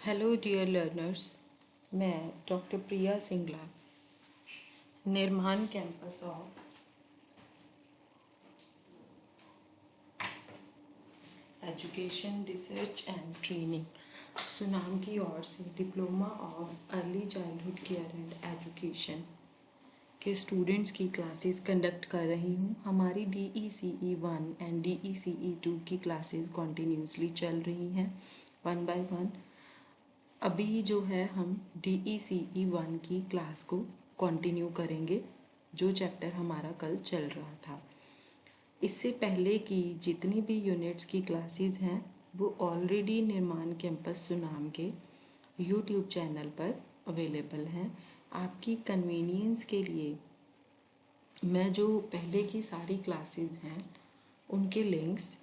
Hello dear learners, मैं doctor प्रिया सिंगला, निर्माण campus of education research and training Sunam की ओर से diploma of early childhood care and education के students की क्लासेस कंडक्ट कर रही हूँ। हमारी DECE 1 एंड DECE 2 की क्लासेस कॉन्टीन्यूसली चल रही हैं 1 by 1। अभी जो है हम DECE 1 की क्लास को कंटिन्यू करेंगे, जो चैप्टर हमारा कल चल रहा था। इससे पहले की जितनी भी यूनिट्स की क्लासेस हैं वो ऑलरेडी निर्माण कैंपस सुनाम के यूट्यूब चैनल पर अवेलेबल हैं। आपकी कन्वीनियंस के लिए मैं जो पहले की सारी क्लासेस हैं उनके लिंक्स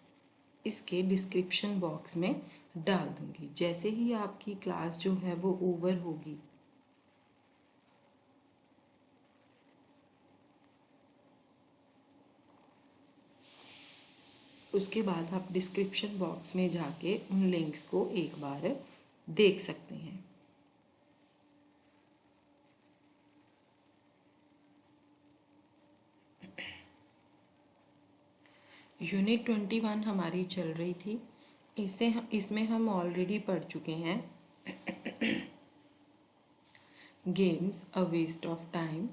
इसके डिस्क्रिप्शन बॉक्स में डाल दूंगी। जैसे ही आपकी क्लास जो है वो ओवर होगी, उसके बाद आप डिस्क्रिप्शन बॉक्स में जाके उन लिंक्स को एक बार देख सकते हैं। यूनिट 21 हमारी चल रही थी। इसमें हम ऑलरेडी पढ़ चुके हैं games a waste of time.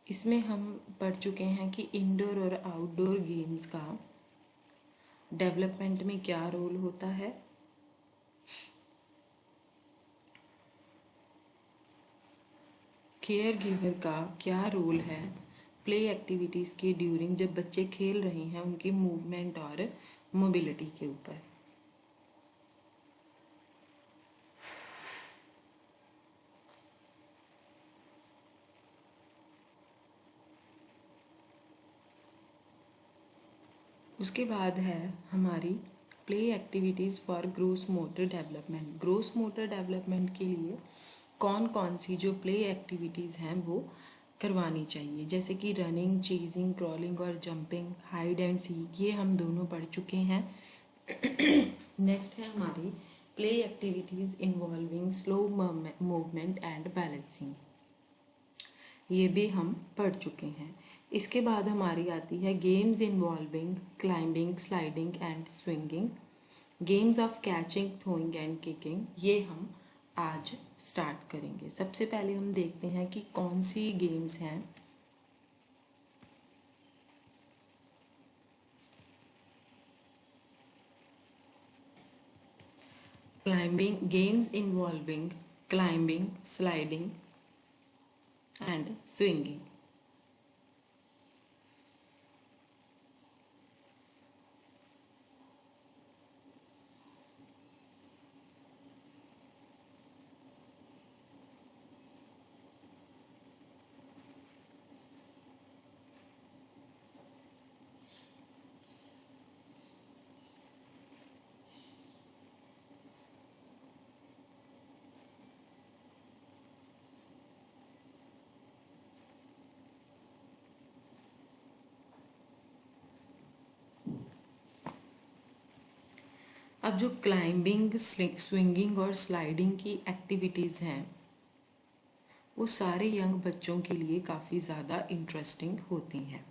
इसमें हम पढ़ चुके हैं कि इंडोर और आउटडोर गेम्स का डेवलपमेंट में क्या रोल होता है। केयर गिवर का क्या रोल है प्ले एक्टिविटीज़ के ड्यूरिंग, जब बच्चे खेल रहे हैं, उनकी मूवमेंट और मोबिलिटी के ऊपर। उसके बाद है हमारी play activities for gross motor development. Gross motor development के लिए कौन कौन सी जो प्ले एक्टिविटीज़ हैं वो करवानी चाहिए, जैसे कि रनिंग, चेजिंग, क्रॉलिंग और जंपिंग, हाइड एंड सीक, ये हम दोनों पढ़ चुके हैं। नेक्स्ट है हमारी play activities involving slow movement and balancing, ये भी हम पढ़ चुके हैं। इसके बाद हमारी आती है games involving climbing, sliding and swinging, games of catching, throwing and kicking, ये हम आज स्टार्ट करेंगे। सबसे पहले हम देखते हैं कि कौन सी गेम्स हैं। Climbing, games involving climbing, sliding and swinging. अब जो क्लाइंबिंग, स्विंगिंग और स्लाइडिंग की एक्टिविटीज़ हैं वो सारे यंग बच्चों के लिए काफ़ी ज़्यादा इंटरेस्टिंग होती हैं।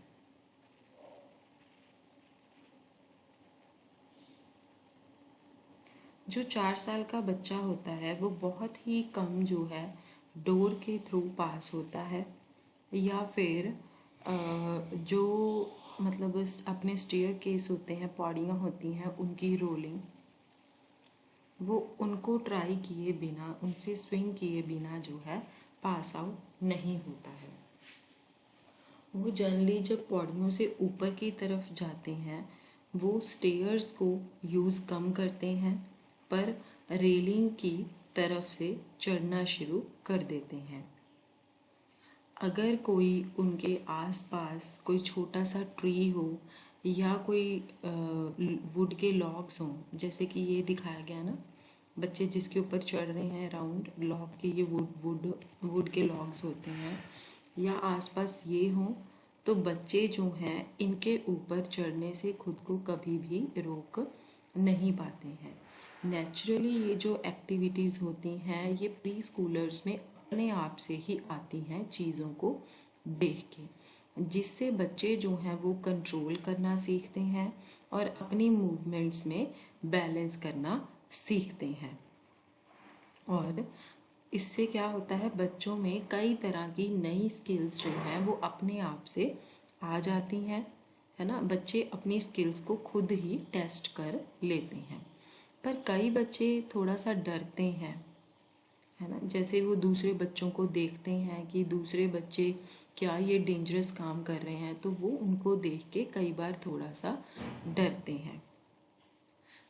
जो 4 साल का बच्चा होता है वो बहुत ही कम जो है डोर के थ्रू पास होता है, या फिर जो मतलब अपने स्टेयर केस होते हैं, पौड़ियाँ होती हैं, उनकी रोलिंग वो उनको ट्राई किए बिना, उनसे स्विंग किए बिना जो है पास आउट नहीं होता है। वो जनरली जब पौड़ियों से ऊपर की तरफ जाते हैं वो स्टेयर्स को यूज़ कम करते हैं, पर रेलिंग की तरफ से चढ़ना शुरू कर देते हैं। अगर कोई उनके आसपास कोई छोटा सा ट्री हो या कोई वुड के लॉग्स हों, जैसे कि ये दिखाया गया ना, बच्चे जिसके ऊपर चढ़ रहे हैं राउंड लॉग के, ये वुड के लॉग्स होते हैं, या आसपास ये हों, तो बच्चे जो हैं इनके ऊपर चढ़ने से खुद को कभी भी रोक नहीं पाते हैं। नेचुरली ये जो एक्टिविटीज़ होती हैं ये प्री स्कूलर्स में अपने आप से ही आती हैं चीज़ों को देख के, जिससे बच्चे जो हैं वो कंट्रोल करना सीखते हैं और अपनी मूवमेंट्स में बैलेंस करना सीखते हैं। और इससे क्या होता है, बच्चों में कई तरह की नई स्किल्स जो हैं वो अपने आप से आ जाती हैं, है ना। बच्चे अपनी स्किल्स को खुद ही टेस्ट कर लेते हैं। पर कई बच्चे थोड़ा सा डरते हैं, है ना। जैसे वो दूसरे बच्चों को देखते हैं कि दूसरे बच्चे क्या ये डेंजरस काम कर रहे हैं, तो वो उनको देख के कई बार थोड़ा सा डरते हैं।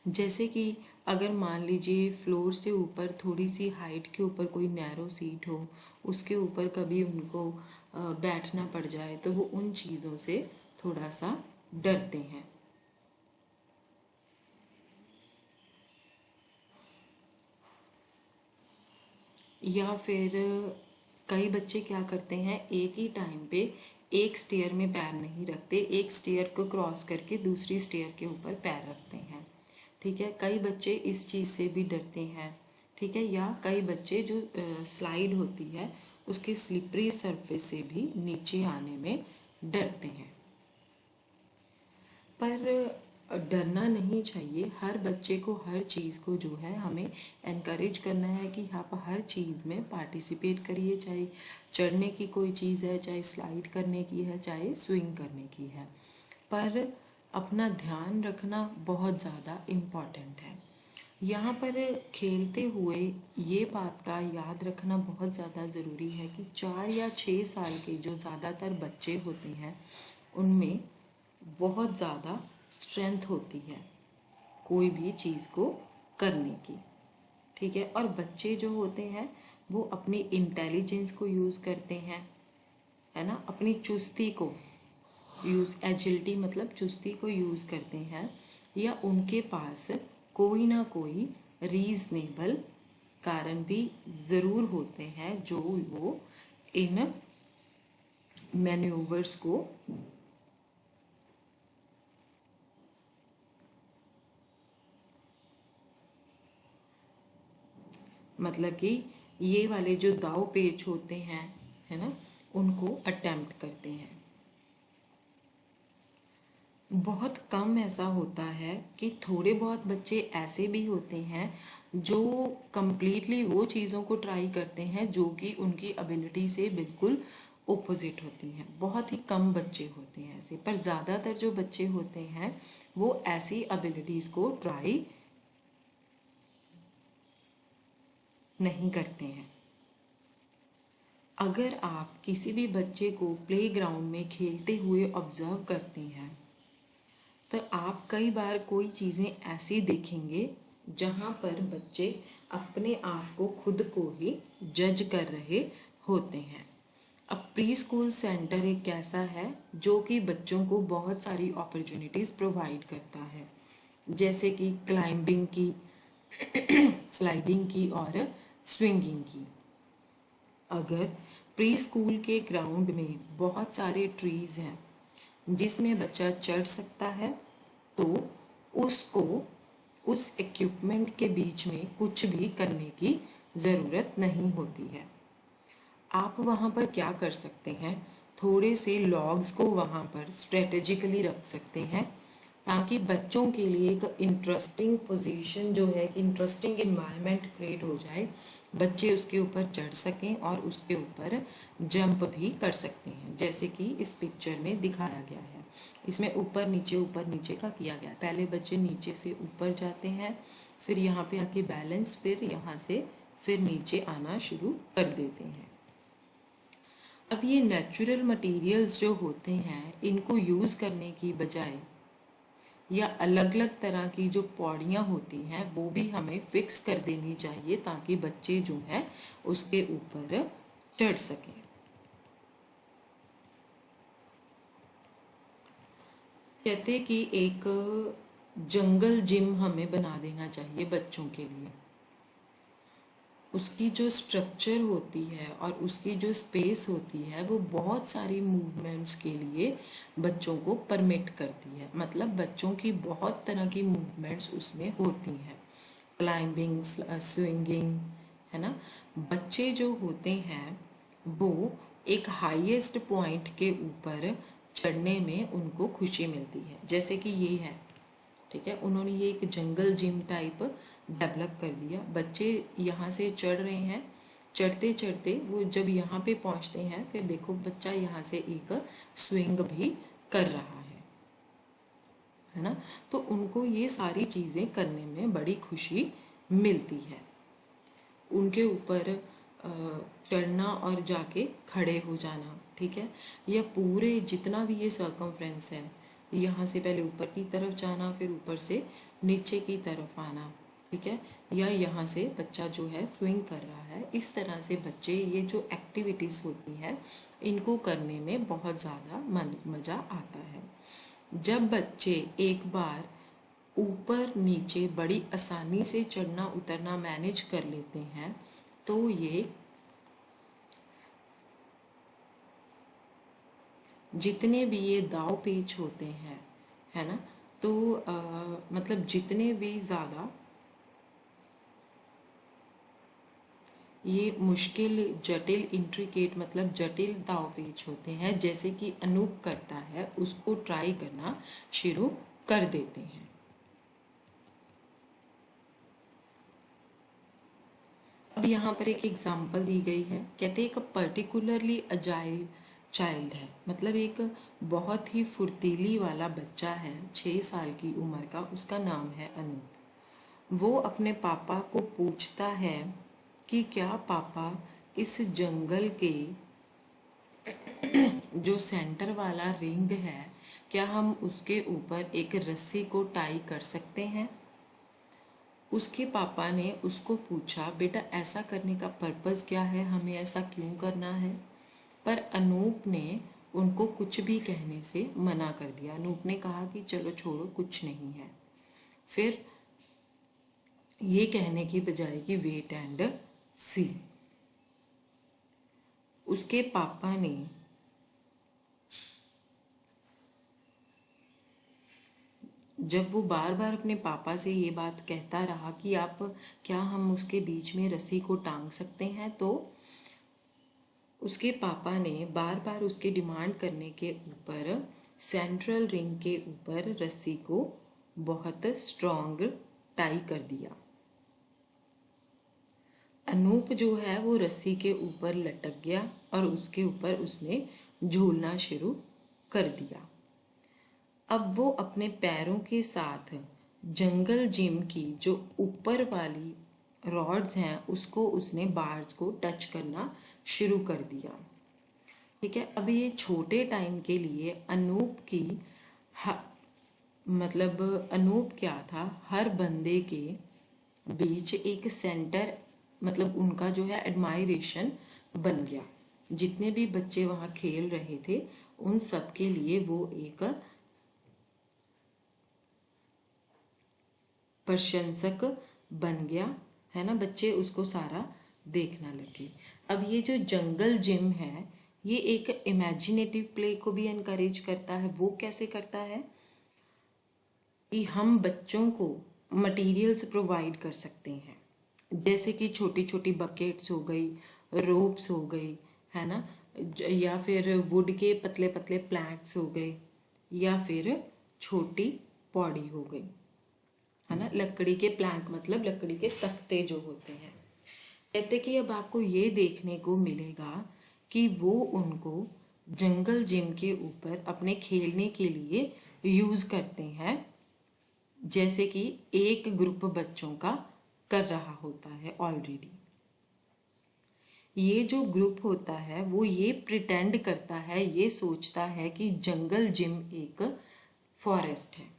जैसे कि अगर मान लीजिए फ्लोर से ऊपर थोड़ी सी हाइट के ऊपर कोई नैरो सीट हो, उसके ऊपर कभी उनको बैठना पड़ जाए, तो वो उन चीज़ों से थोड़ा सा डरते हैं। या फिर कई बच्चे क्या करते हैं, एक ही टाइम पे एक स्टेयर में पैर नहीं रखते, एक स्टेयर को क्रॉस करके दूसरी स्टेयर के ऊपर पैर रखते हैं। ठीक है, कई बच्चे इस चीज़ से भी डरते हैं। ठीक है, या कई बच्चे जो स्लाइड होती है उसके स्लिपरी सरफेस से भी नीचे आने में डरते हैं। पर डरना नहीं चाहिए। हर बच्चे को हर चीज़ को जो है हमें एनकरेज करना है कि आप हर चीज़ में पार्टिसिपेट करिए, चाहे चढ़ने की कोई चीज़ है, चाहे स्लाइड करने की है, चाहे स्विंग करने की है। पर अपना ध्यान रखना बहुत ज़्यादा इम्पॉर्टेंट है। यहाँ पर खेलते हुए ये बात का याद रखना बहुत ज़्यादा ज़रूरी है कि 4 या 6 साल के जो ज़्यादातर बच्चे होते हैं उनमें बहुत ज़्यादा स्ट्रेंथ होती है कोई भी चीज़ को करने की। ठीक है, और बच्चे जो होते हैं वो अपनी इंटेलिजेंस को यूज़ करते हैं, है ना, अपनी चुस्ती को एजिलिटी मतलब चुस्ती को यूज़ करते हैं, या उनके पास कोई ना कोई रीजनेबल कारण भी ज़रूर होते हैं जो वो इन मैन्यूवर्स को मतलब कि ये वाले जो दाव पेच होते हैं, है ना, उनको अटेम्प्ट करते हैं। बहुत कम ऐसा होता है कि थोड़े बहुत बच्चे ऐसे भी होते हैं जो कंप्लीटली वो चीज़ों को ट्राई करते हैं जो कि उनकी एबिलिटी से बिल्कुल ओपोजिट होती हैं। बहुत ही कम बच्चे होते हैं ऐसे, पर ज़्यादातर जो बच्चे होते हैं वो ऐसी एबिलिटीज़ को ट्राई नहीं करते हैं। अगर आप किसी भी बच्चे को प्लेग्राउंड में खेलते हुए ऑब्जर्व करते हैं तो आप कई बार कोई चीज़ें ऐसी देखेंगे जहाँ पर बच्चे अपने आप को खुद को ही जज कर रहे होते हैं। अब प्री स्कूल सेंटर एक ऐसा है जो कि बच्चों को बहुत सारी अपॉर्चुनिटीज़ प्रोवाइड करता है, जैसे कि क्लाइंबिंग की, स्लाइडिंग की और स्विंगिंग की। अगर प्री स्कूल के ग्राउंड में बहुत सारे ट्रीज़ हैं जिसमें बच्चा चढ़ सकता है तो उसको उस इक्विपमेंट के बीच में कुछ भी करने की ज़रूरत नहीं होती है। आप वहाँ पर क्या कर सकते हैं, थोड़े से लॉग्स को वहाँ पर स्ट्रेटेजिकली रख सकते हैं ताकि बच्चों के लिए एक इंटरेस्टिंग पोजीशन जो है, इंटरेस्टिंग इन्वायरमेंट क्रिएट हो जाए, बच्चे उसके ऊपर चढ़ सकें और उसके ऊपर जंप भी कर सकते हैं, जैसे कि इस पिक्चर में दिखाया गया है। इसमें ऊपर नीचे का किया गया है। पहले बच्चे नीचे से ऊपर जाते हैं, फिर यहाँ पे आके बैलेंस, फिर यहाँ से फिर नीचे आना शुरू कर देते हैं। अब ये नेचुरल मटेरियल्स जो होते हैं इनको यूज़ करने की बजाय या अलग अलग तरह की जो पौड़ियाँ होती हैं वो भी हमें फिक्स कर देनी चाहिए ताकि बच्चे जो है उसके ऊपर चढ़ सकें। कहते कि एक जंगल जिम हमें बना देना चाहिए बच्चों के लिए। उसकी जो स्ट्रक्चर होती है और उसकी जो स्पेस होती है वो बहुत सारी मूवमेंट्स के लिए बच्चों को परमिट करती है, मतलब बच्चों की बहुत तरह की मूवमेंट्स उसमें होती हैं। क्लाइंबिंग, स्विंगिंग, है ना। बच्चे जो होते हैं वो एक हाईएस्ट पॉइंट के ऊपर चढ़ने में उनको खुशी मिलती है, जैसे कि ये है, ठीक है। उन्होंने ये एक जंगल जिम टाइप डेवलप कर दिया। बच्चे यहाँ से चढ़ रहे हैं, चढ़ते चढ़ते वो जब यहाँ पे पहुँचते हैं, फिर देखो बच्चा यहाँ से एक स्विंग भी कर रहा है ना। तो उनको ये सारी चीज़ें करने में बड़ी खुशी मिलती है। उनके ऊपर चढ़ना और जाके खड़े हो जाना, ठीक है, या पूरे जितना भी ये सर्कमफ्रेंस है, यहाँ से पहले ऊपर की तरफ जाना, फिर ऊपर से नीचे की तरफ आना, ठीक है, या यहाँ से बच्चा जो है स्विंग कर रहा है। इस तरह से बच्चे ये जो एक्टिविटीज़ होती है इनको करने में बहुत ज़्यादा मज़ा आता है। जब बच्चे एक बार ऊपर नीचे बड़ी आसानी से चढ़ना उतरना मैनेज कर लेते हैं, तो ये जितने भी ये दाव पेच होते हैं, है ना, तो मतलब जितने भी ज़्यादा ये मुश्किल जटिल इंट्रिकेट मतलब जटिल दाव पेच होते हैं, जैसे कि अनूप करता है, उसको ट्राई करना शुरू कर देते हैं। अब यहाँ पर एक एग्जाम्पल दी गई है, कहते हैं एक पर्टिकुलरली अजाइल चाइल्ड है, मतलब एक बहुत ही फुर्तीली वाला बच्चा है, 6 साल की उम्र का, उसका नाम है अनूप। वो अपने पापा को पूछता है कि क्या पापा इस जंगल के जो सेंटर वाला रिंग है, क्या हम उसके ऊपर एक रस्सी को टाई कर सकते हैं। उसके पापा ने उसको पूछा, बेटा ऐसा करने का पर्पज़ क्या है, हमें ऐसा क्यों करना है। पर अनूप ने उनको कुछ भी कहने से मना कर दिया। अनूप ने कहा कि चलो छोड़ो, कुछ नहीं है। फिर ये कहने की बजाय कि वेट एंड सी, उसके पापा ने जब वो बार बार अपने पापा से ये बात कहता रहा कि आप क्या हम उसके बीच में रस्सी को टांग सकते हैं, तो उसके पापा ने बार बार उसके डिमांड करने के ऊपर सेंट्रल रिंग के ऊपर रस्सी को बहुत स्ट्रॉन्ग टाई कर दिया। अनूप जो है वो रस्सी के ऊपर लटक गया और उसके ऊपर उसने झूलना शुरू कर दिया। अब वो अपने पैरों के साथ जंगल जिम की जो ऊपर वाली रॉड्स हैं उसको उसने बार्स को टच करना शुरू कर दिया, ठीक है। अभी ये छोटे टाइम के लिए अनूप की मतलब अनूप क्या था, हर बंदे के बीच एक सेंटर, मतलब उनका जो है एडमायरेशन बन गया। जितने भी बच्चे वहाँ खेल रहे थे उन सब के लिए वो एक प्रशंसक बन गया, है ना। बच्चे उसको सारा देखना लगे। अब ये जो जंगल जिम है ये एक इमेजिनेटिव प्ले को भी एनकरेज करता है। वो कैसे करता है कि हम बच्चों को मटेरियल्स प्रोवाइड कर सकते हैं, जैसे कि छोटी छोटी बकेट्स हो गई, रोप्स हो गई, है ना, या फिर वुड के पतले पतले प्लैंक्स हो गए, या फिर छोटी पौड़ी हो गई, है ना। लकड़ी के प्लैंक मतलब लकड़ी के तख्ते जो होते हैं। कहते कि अब आपको ये देखने को मिलेगा कि वो उनको जंगल जिम के ऊपर अपने खेलने के लिए यूज़ करते हैं, जैसे कि एक ग्रुप बच्चों का कर रहा होता है ऑलरेडी। ये जो ग्रुप होता है वो ये प्रिटेंड करता है, ये सोचता है कि जंगल जिम एक फॉरेस्ट है।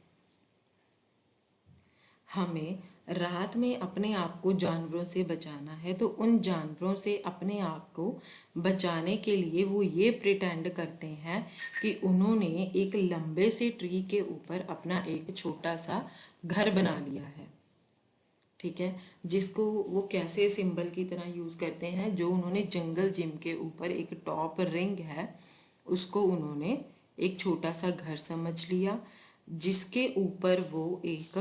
हमें रात में अपने आप को जानवरों से बचाना है, तो उन जानवरों से अपने आप को बचाने के लिए वो ये प्रिटेंड करते हैं कि उन्होंने एक लंबे से ट्री के ऊपर अपना एक छोटा सा घर बना लिया है, ठीक है, जिसको वो कैसे सिंबल की तरह यूज़ करते हैं। जो उन्होंने जंगल जिम के ऊपर एक टॉप रिंग है उसको उन्होंने एक छोटा सा घर समझ लिया, जिसके ऊपर वो एक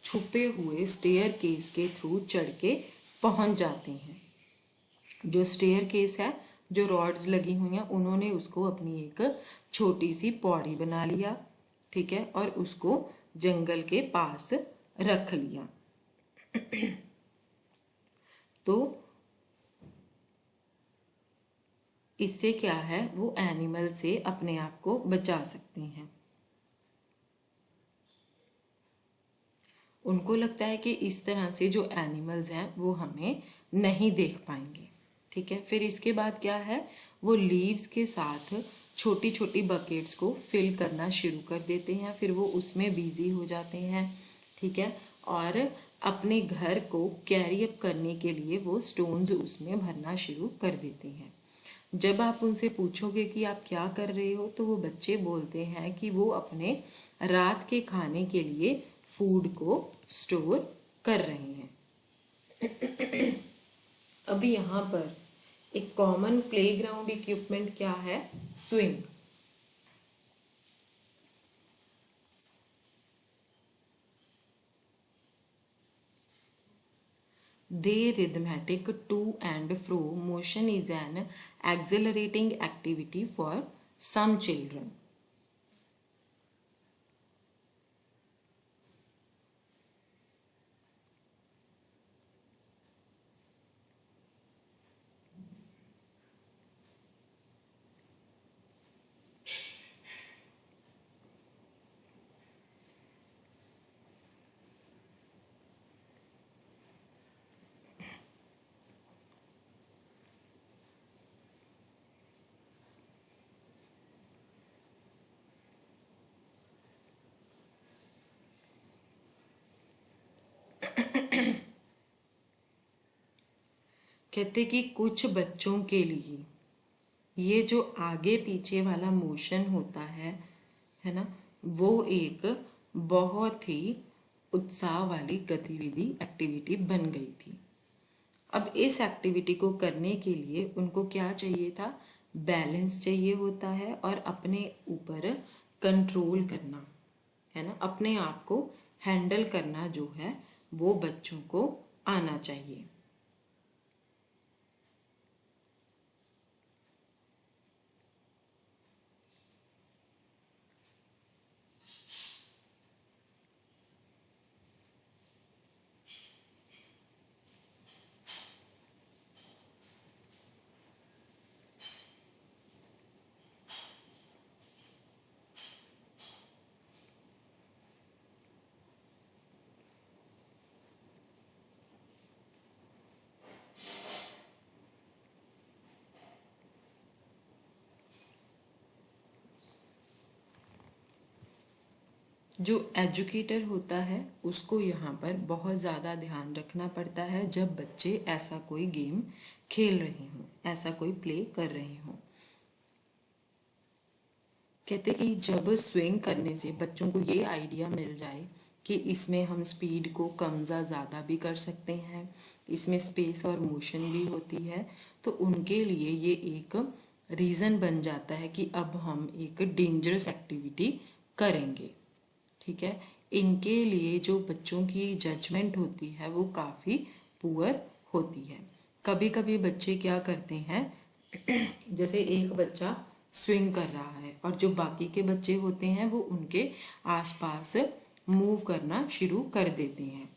छुपे हुए स्टेयर केस के थ्रू चढ़ के पहुंच जाते हैं। जो स्टेयर केस है, जो रॉड्स लगी हुई हैं, उन्होंने उसको अपनी एक छोटी सी पौड़ी बना लिया, ठीक है, और उसको जंगल के पास रख लिया। तो इससे क्या है, वो एनिमल से अपने आप को बचा सकते हैं। उनको लगता है कि इस तरह से जो एनिमल्स हैं वो हमें नहीं देख पाएंगे, ठीक है। फिर इसके बाद क्या है, वो लीव्स के साथ छोटी छोटी बकेट्स को फिल करना शुरू कर देते हैं। फिर वो उसमें बिजी हो जाते हैं, ठीक है, और अपने घर को कैरी अप करने के लिए वो स्टोन्स उसमें भरना शुरू कर देते हैं। जब आप उनसे पूछोगे कि आप क्या कर रहे हो, तो वो बच्चे बोलते हैं कि वो अपने रात के खाने के लिए फूड को स्टोर कर रहे हैं। अभी यहाँ पर एक कॉमन प्लेग्राउंड इक्विपमेंट क्या है, swing. The rhythmic to and fro motion is an exhilarating activity for some children. कहते कि कुछ बच्चों के लिए ये जो आगे पीछे वाला मोशन होता है ना, वो एक बहुत ही उत्साह वाली गतिविधि एक्टिविटी बन गई थी। अब इस एक्टिविटी को करने के लिए उनको क्या चाहिए था, बैलेंस चाहिए होता है और अपने ऊपर कंट्रोल करना, है ना, अपने आप को हैंडल करना जो है वो बच्चों को आना चाहिए। जो एजुकेटर होता है उसको यहाँ पर बहुत ज़्यादा ध्यान रखना पड़ता है जब बच्चे ऐसा कोई गेम खेल रहे हों, ऐसा कोई प्ले कर रहे हों। कहते कि जब स्विंग करने से बच्चों को ये आइडिया मिल जाए कि इसमें हम स्पीड को कम या ज़्यादा भी कर सकते हैं, इसमें स्पेस और मोशन भी होती है, तो उनके लिए ये एक रीज़न बन जाता है कि अब हम एक डेंजरस एक्टिविटी करेंगे, ठीक है। इनके लिए जो बच्चों की जजमेंट होती है वो काफ़ी पुअर होती है। कभी कभी बच्चे क्या करते हैं, जैसे एक बच्चा स्विंग कर रहा है और जो बाकी के बच्चे होते हैं वो उनके आसपास मूव करना शुरू कर देते हैं,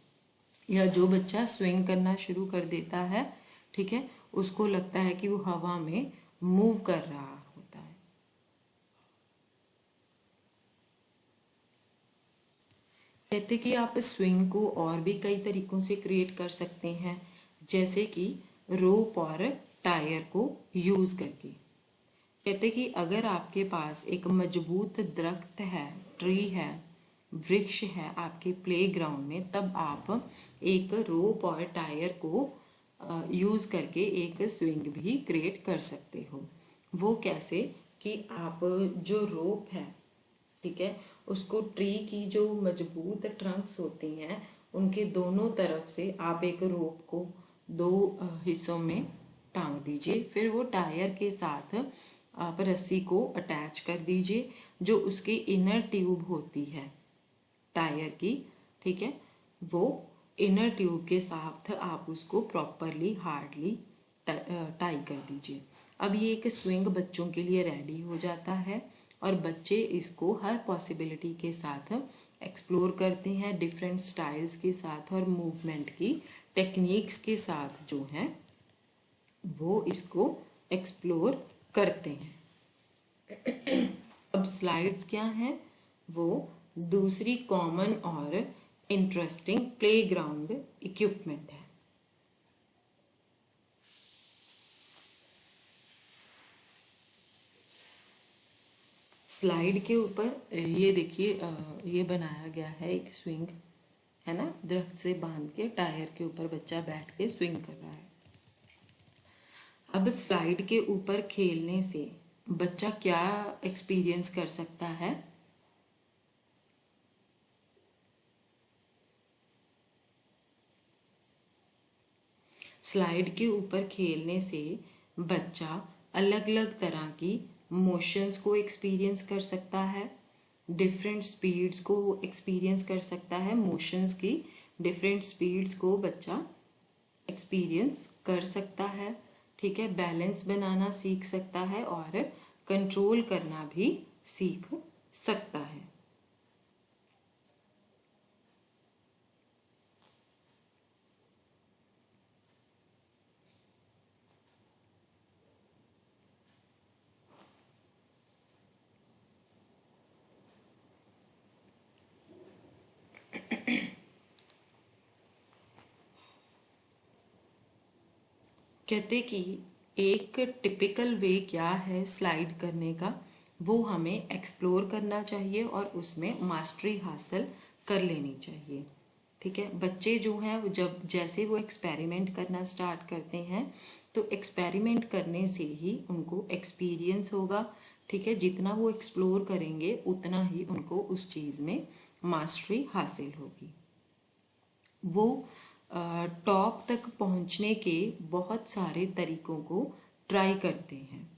या जो बच्चा स्विंग करना शुरू कर देता है, ठीक है, उसको लगता है कि वो हवा में मूव कर रहा होता है। कहते कि आप स्विंग को और भी कई तरीकों से क्रिएट कर सकते हैं, जैसे कि रोप और टायर को यूज़ करके। कहते कि अगर आपके पास एक मजबूत दरख्त है, ट्री है, वृक्ष है आपके प्लेग्राउंड में, तब आप एक रोप और टायर को यूज़ करके एक स्विंग भी क्रिएट कर सकते हो। वो कैसे कि आप जो रोप है, ठीक है, उसको ट्री की जो मजबूत ट्रंक्स होती हैं उनके दोनों तरफ से आप एक रोप को दो हिस्सों में टांग दीजिए। फिर वो टायर के साथ आप रस्सी को अटैच कर दीजिए, जो उसकी इनर ट्यूब होती है टायर की, ठीक है, वो इनर ट्यूब के साथ आप उसको प्रॉपरली हार्डली टाई कर दीजिए। अब ये एक स्विंग बच्चों के लिए रेडी हो जाता है और बच्चे इसको हर पॉसिबिलिटी के साथ एक्सप्लोर करते हैं, डिफरेंट स्टाइल्स के साथ और मूवमेंट की टेक्निक्स के साथ जो हैं वो इसको एक्सप्लोर करते हैं। अब स्लाइड्स क्या हैं? वो दूसरी कॉमन और इंटरेस्टिंग प्लेग्राउंड इक्विपमेंट है। स्लाइड के ऊपर ये देखिए, ये बनाया गया है एक स्विंग, है ना, दरख्त से बांध के टायर के ऊपर बच्चा बैठ के स्विंग कर रहा है। अब स्लाइड के ऊपर खेलने से बच्चा क्या एक्सपीरियंस कर सकता है? स्लाइड के ऊपर खेलने से बच्चा अलग अलग तरह की मोशंस को एक्सपीरियंस कर सकता है, डिफरेंट स्पीड्स को एक्सपीरियंस कर सकता है, मोशंस की डिफरेंट स्पीड्स को बच्चा एक्सपीरियंस कर सकता है। ठीक है, बैलेंस बनाना सीख सकता है और कंट्रोल करना भी सीख सकता है। कहते कि एक टिपिकल वे क्या है स्लाइड करने का, वो हमें एक्सप्लोर करना चाहिए और उसमें मास्टरी हासिल कर लेनी चाहिए। ठीक है, बच्चे जो हैं वो जब जैसे वो एक्सपेरिमेंट करना स्टार्ट करते हैं तो एक्सपेरिमेंट करने से ही उनको एक्सपीरियंस होगा। ठीक है, जितना वो एक्सप्लोर करेंगे उतना ही उनको उस चीज़ में मास्टरी हासिल होगी। वो टॉप तक पहुंचने के बहुत सारे तरीकों को ट्राई करते हैं,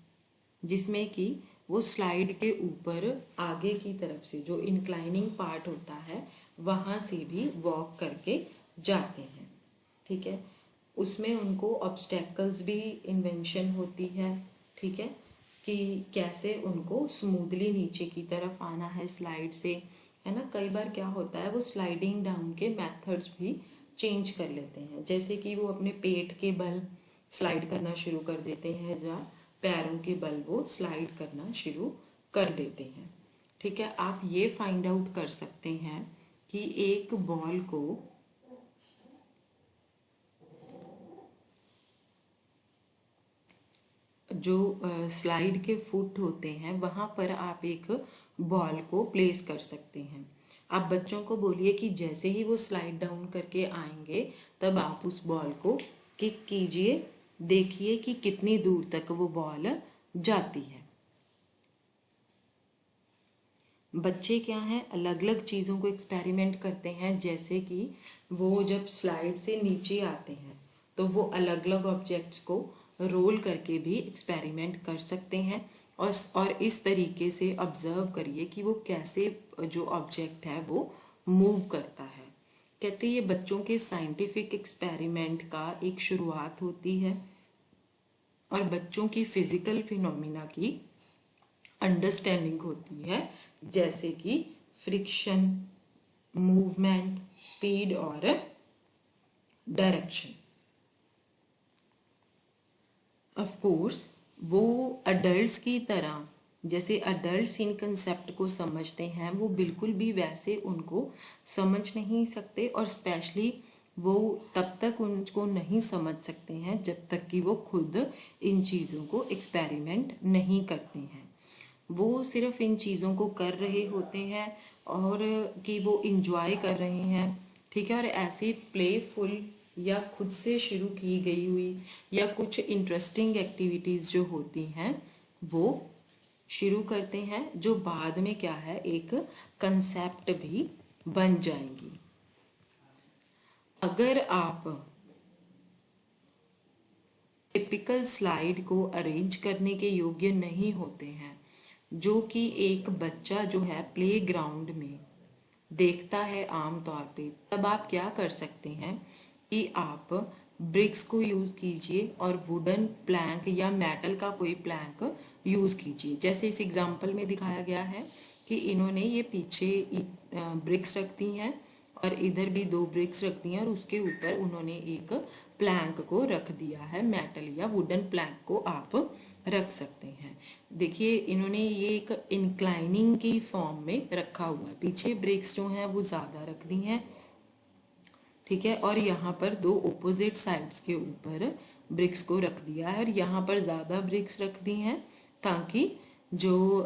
जिसमें कि वो स्लाइड के ऊपर आगे की तरफ से जो इंक्लाइनिंग पार्ट होता है वहाँ से भी वॉक करके जाते हैं। ठीक है, उसमें उनको ऑब्स्टेकल्स भी इन्वेंशन होती है। ठीक है, कि कैसे उनको स्मूथली नीचे की तरफ आना है स्लाइड से, है ना। कई बार क्या होता है वो स्लाइडिंग डाउन के मेथड्स भी चेंज कर लेते हैं, जैसे कि वो अपने पेट के बल स्लाइड करना शुरू कर देते हैं या पैरों के बल वो स्लाइड करना शुरू कर देते हैं। ठीक है, आप ये फाइंड आउट कर सकते हैं कि एक बॉल को जो स्लाइड के फुट होते हैं वहाँ पर आप एक बॉल को प्लेस कर सकते हैं। आप बच्चों को बोलिए कि जैसे ही वो स्लाइड डाउन करके आएंगे तब आप उस बॉल को किक कीजिए, देखिए कि कितनी दूर तक वो बॉल जाती है। बच्चे क्या हैं, अलग अलग चीज़ों को एक्सपेरिमेंट करते हैं, जैसे कि वो जब स्लाइड से नीचे आते हैं तो वो अलग अलग ऑब्जेक्ट्स को रोल करके भी एक्सपेरिमेंट कर सकते हैं और इस तरीके से ऑब्जर्व करिए कि वो कैसे जो ऑब्जेक्ट है वो मूव करता है। कहते ये बच्चों के साइंटिफिक एक्सपेरिमेंट का एक शुरुआत होती है और बच्चों की फिजिकल फिनोमिना की अंडरस्टैंडिंग होती है, जैसे कि फ्रिक्शन, मूवमेंट, स्पीड और डायरेक्शन। ऑफ कोर्स वो अडल्ट्स की तरह जैसे अडल्ट्स इन कंसेप्ट को समझते हैं वो बिल्कुल भी वैसे उनको समझ नहीं सकते, और स्पेशली वो तब तक उनको नहीं समझ सकते हैं जब तक कि वो खुद इन चीज़ों को एक्सपेरिमेंट नहीं करते हैं। वो सिर्फ इन चीज़ों को कर रहे होते हैं और कि वो इंजॉय कर रहे हैं। ठीक है, और ऐसी प्लेफुल या खुद से शुरू की गई हुई या कुछ इंटरेस्टिंग एक्टिविटीज़ जो होती हैं वो शुरू करते हैं, जो बाद में क्या है एक कंसेप्ट भी बन जाएंगी। अगर आप टिपिकल स्लाइड को अरेंज करने के योग्य नहीं होते हैं, जो कि एक बच्चा जो है प्ले ग्राउंड में देखता है आम तौर पे, तब आप क्या कर सकते हैं कि आप ब्रिक्स को यूज़ कीजिए और वुडन प्लैंक या मेटल का कोई प्लैंक यूज़ कीजिए। जैसे इस एग्जांपल में दिखाया गया है कि इन्होंने ये पीछे ब्रिक्स रख दी हैं और इधर भी 2 ब्रिक्स रख दी हैं और उसके ऊपर उन्होंने एक प्लैंक को रख दिया है, मेटल या वुडन प्लैंक को आप रख सकते हैं। देखिए इन्होंने ये एक इंक्लाइनिंग की फॉर्म में रखा हुआ है, पीछे ब्रिक्स जो हैं वो ज़्यादा रख दी हैं, ठीक है, और यहाँ पर 2 ओपोजिट साइड्स के ऊपर ब्रिक्स को रख दिया है और यहाँ पर ज़्यादा ब्रिक्स रख दी हैं ताकि जो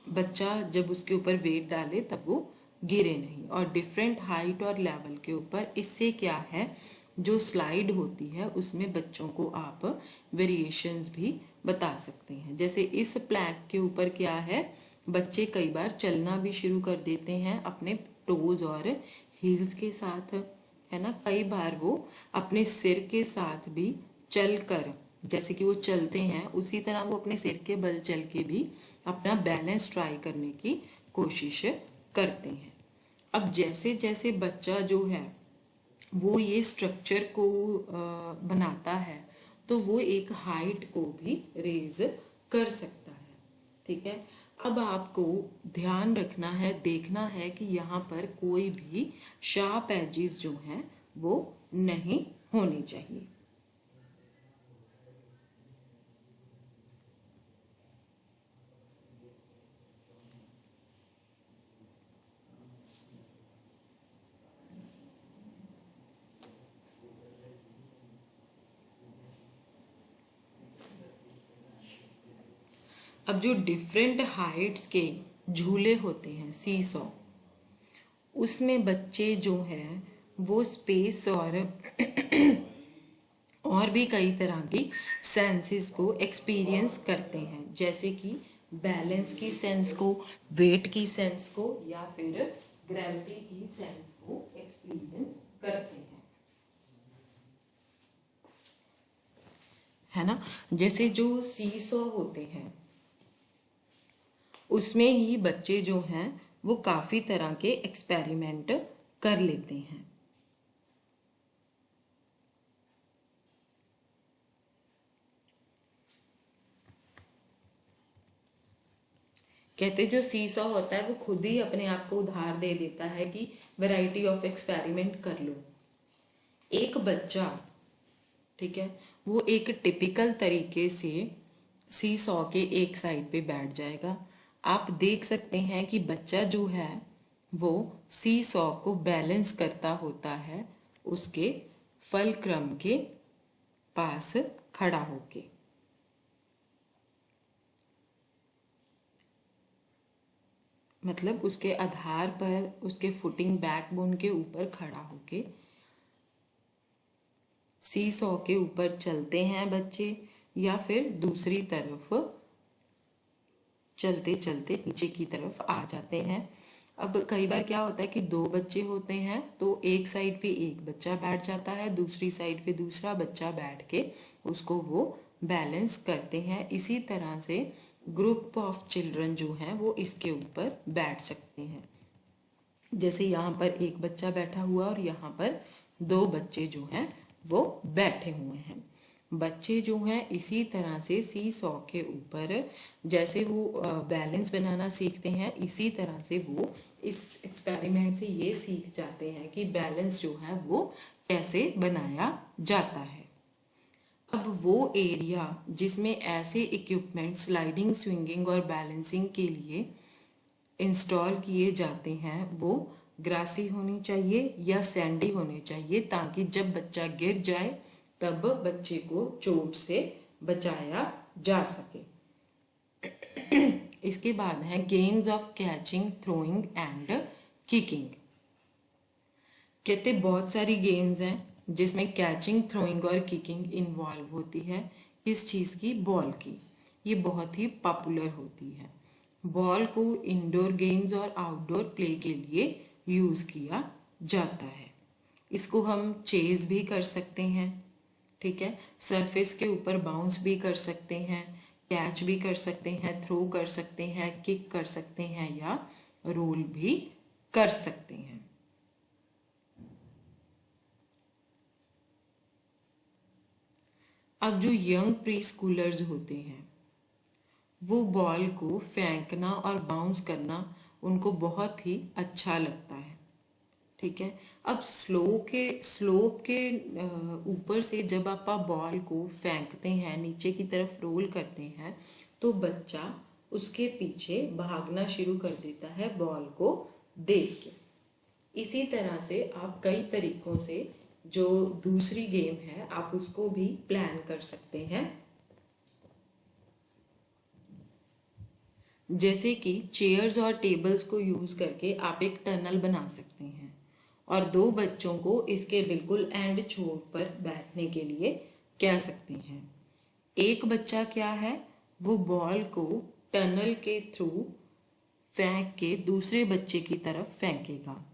बच्चा जब उसके ऊपर वेट डाले तब वो गिरे नहीं। और डिफरेंट हाइट और लेवल के ऊपर इससे क्या है, जो स्लाइड होती है उसमें बच्चों को आप वेरिएशंस भी बता सकते हैं। जैसे इस प्लैंक के ऊपर क्या है, बच्चे कई बार चलना भी शुरू कर देते हैं अपने टोज और हील्स के साथ, है ना। कई बार वो अपने सिर के साथ भी चल कर, जैसे कि वो चलते हैं उसी तरह वो अपने सिर के बल चल के भी अपना बैलेंस ट्राई करने की कोशिश करते हैं। अब जैसे जैसे बच्चा जो है वो ये स्ट्रक्चर को बनाता है तो वो एक हाइट को भी रेज कर सकता है, ठीक है। अब आपको ध्यान रखना है, देखना है कि यहाँ पर कोई भी शार्प एजेस जो हैं वो नहीं होनी चाहिए। अब जो डिफरेंट हाइट्स के झूले होते हैं सी सॉ, उसमें बच्चे जो हैं वो स्पेस और भी कई तरह की सेंसेस को एक्सपीरियंस करते हैं, जैसे कि बैलेंस की सेंस को, वेट की सेंस को या फिर ग्रेविटी की सेंस को एक्सपीरियंस करते हैं, है ना। जैसे जो सी सॉ होते हैं उसमें ही बच्चे जो हैं वो काफ़ी तरह के एक्सपेरिमेंट कर लेते हैं। कहते जो सी सॉ होता है वो खुद ही अपने आप को उधार दे देता है कि वैरायटी ऑफ एक्सपेरिमेंट कर लो। एक बच्चा, ठीक है, वो एक टिपिकल तरीके से सी सॉ के एक साइड पे बैठ जाएगा। आप देख सकते हैं कि बच्चा जो है वो सी सॉ को बैलेंस करता होता है उसके फलक्रम के पास खड़ा होके, मतलब उसके आधार पर उसके फुटिंग बैकबोन के ऊपर खड़ा होके सी सॉ के ऊपर चलते हैं बच्चे, या फिर दूसरी तरफ चलते चलते नीचे की तरफ आ जाते हैं। अब कई बार क्या होता है कि 2 बच्चे होते हैं तो एक साइड पे एक बच्चा बैठ जाता है, दूसरी साइड पे दूसरा बच्चा बैठ के उसको वो बैलेंस करते हैं। इसी तरह से ग्रुप ऑफ चिल्ड्रन जो हैं वो इसके ऊपर बैठ सकते हैं। जैसे यहाँ पर एक बच्चा बैठा हुआ और यहाँ पर 2 बच्चे जो हैं वो बैठे हुए हैं। बच्चे जो हैं इसी तरह से सी सॉ के ऊपर जैसे वो बैलेंस बनाना सीखते हैं, इसी तरह से वो इस एक्सपेरिमेंट से ये सीख जाते हैं कि बैलेंस जो है वो कैसे बनाया जाता है। अब वो एरिया जिसमें ऐसे इक्विपमेंट स्लाइडिंग, स्विंगिंग और बैलेंसिंग के लिए इंस्टॉल किए जाते हैं वो ग्रासी होनी चाहिए या सैंडी होनी चाहिए, ताकि जब बच्चा गिर जाए तब बच्चे को चोट से बचाया जा सके। इसके बाद है games of catching, throwing and kicking. कहते बहुत सारी गेम्स हैं जिसमें कैचिंग, थ्रोइंग और किकिंग इन्वॉल्व होती है। किस चीज़ की? बॉल की। ये बहुत ही पॉपुलर होती है। बॉल को इंडोर गेम्स और आउटडोर प्ले के लिए यूज़ किया जाता है। इसको हम चेज भी कर सकते हैं, ठीक है, सरफेस के ऊपर बाउंस भी कर सकते हैं, कैच भी कर सकते हैं, थ्रो कर सकते हैं, किक कर सकते हैं या रोल भी कर सकते हैं। अब जो यंग प्री स्कूलर्स होते हैं वो बॉल को फेंकना और बाउंस करना उनको बहुत ही अच्छा लगता है। ठीक है। अब स्लोप के ऊपर से जब आप बॉल को फेंकते हैं, नीचे की तरफ रोल करते हैं, तो बच्चा उसके पीछे भागना शुरू कर देता है बॉल को देख के। इसी तरह से आप कई तरीकों से जो दूसरी गेम है आप उसको भी प्लान कर सकते हैं। जैसे कि चेयर्स और टेबल्स को यूज करके आप एक टनल बना सकते हैं और दो बच्चों को इसके बिल्कुल एंड छोर पर बैठने के लिए कह सकते हैं। एक बच्चा क्या है, वो बॉल को टनल के थ्रू फेंक के दूसरे बच्चे की तरफ फेंकेगा।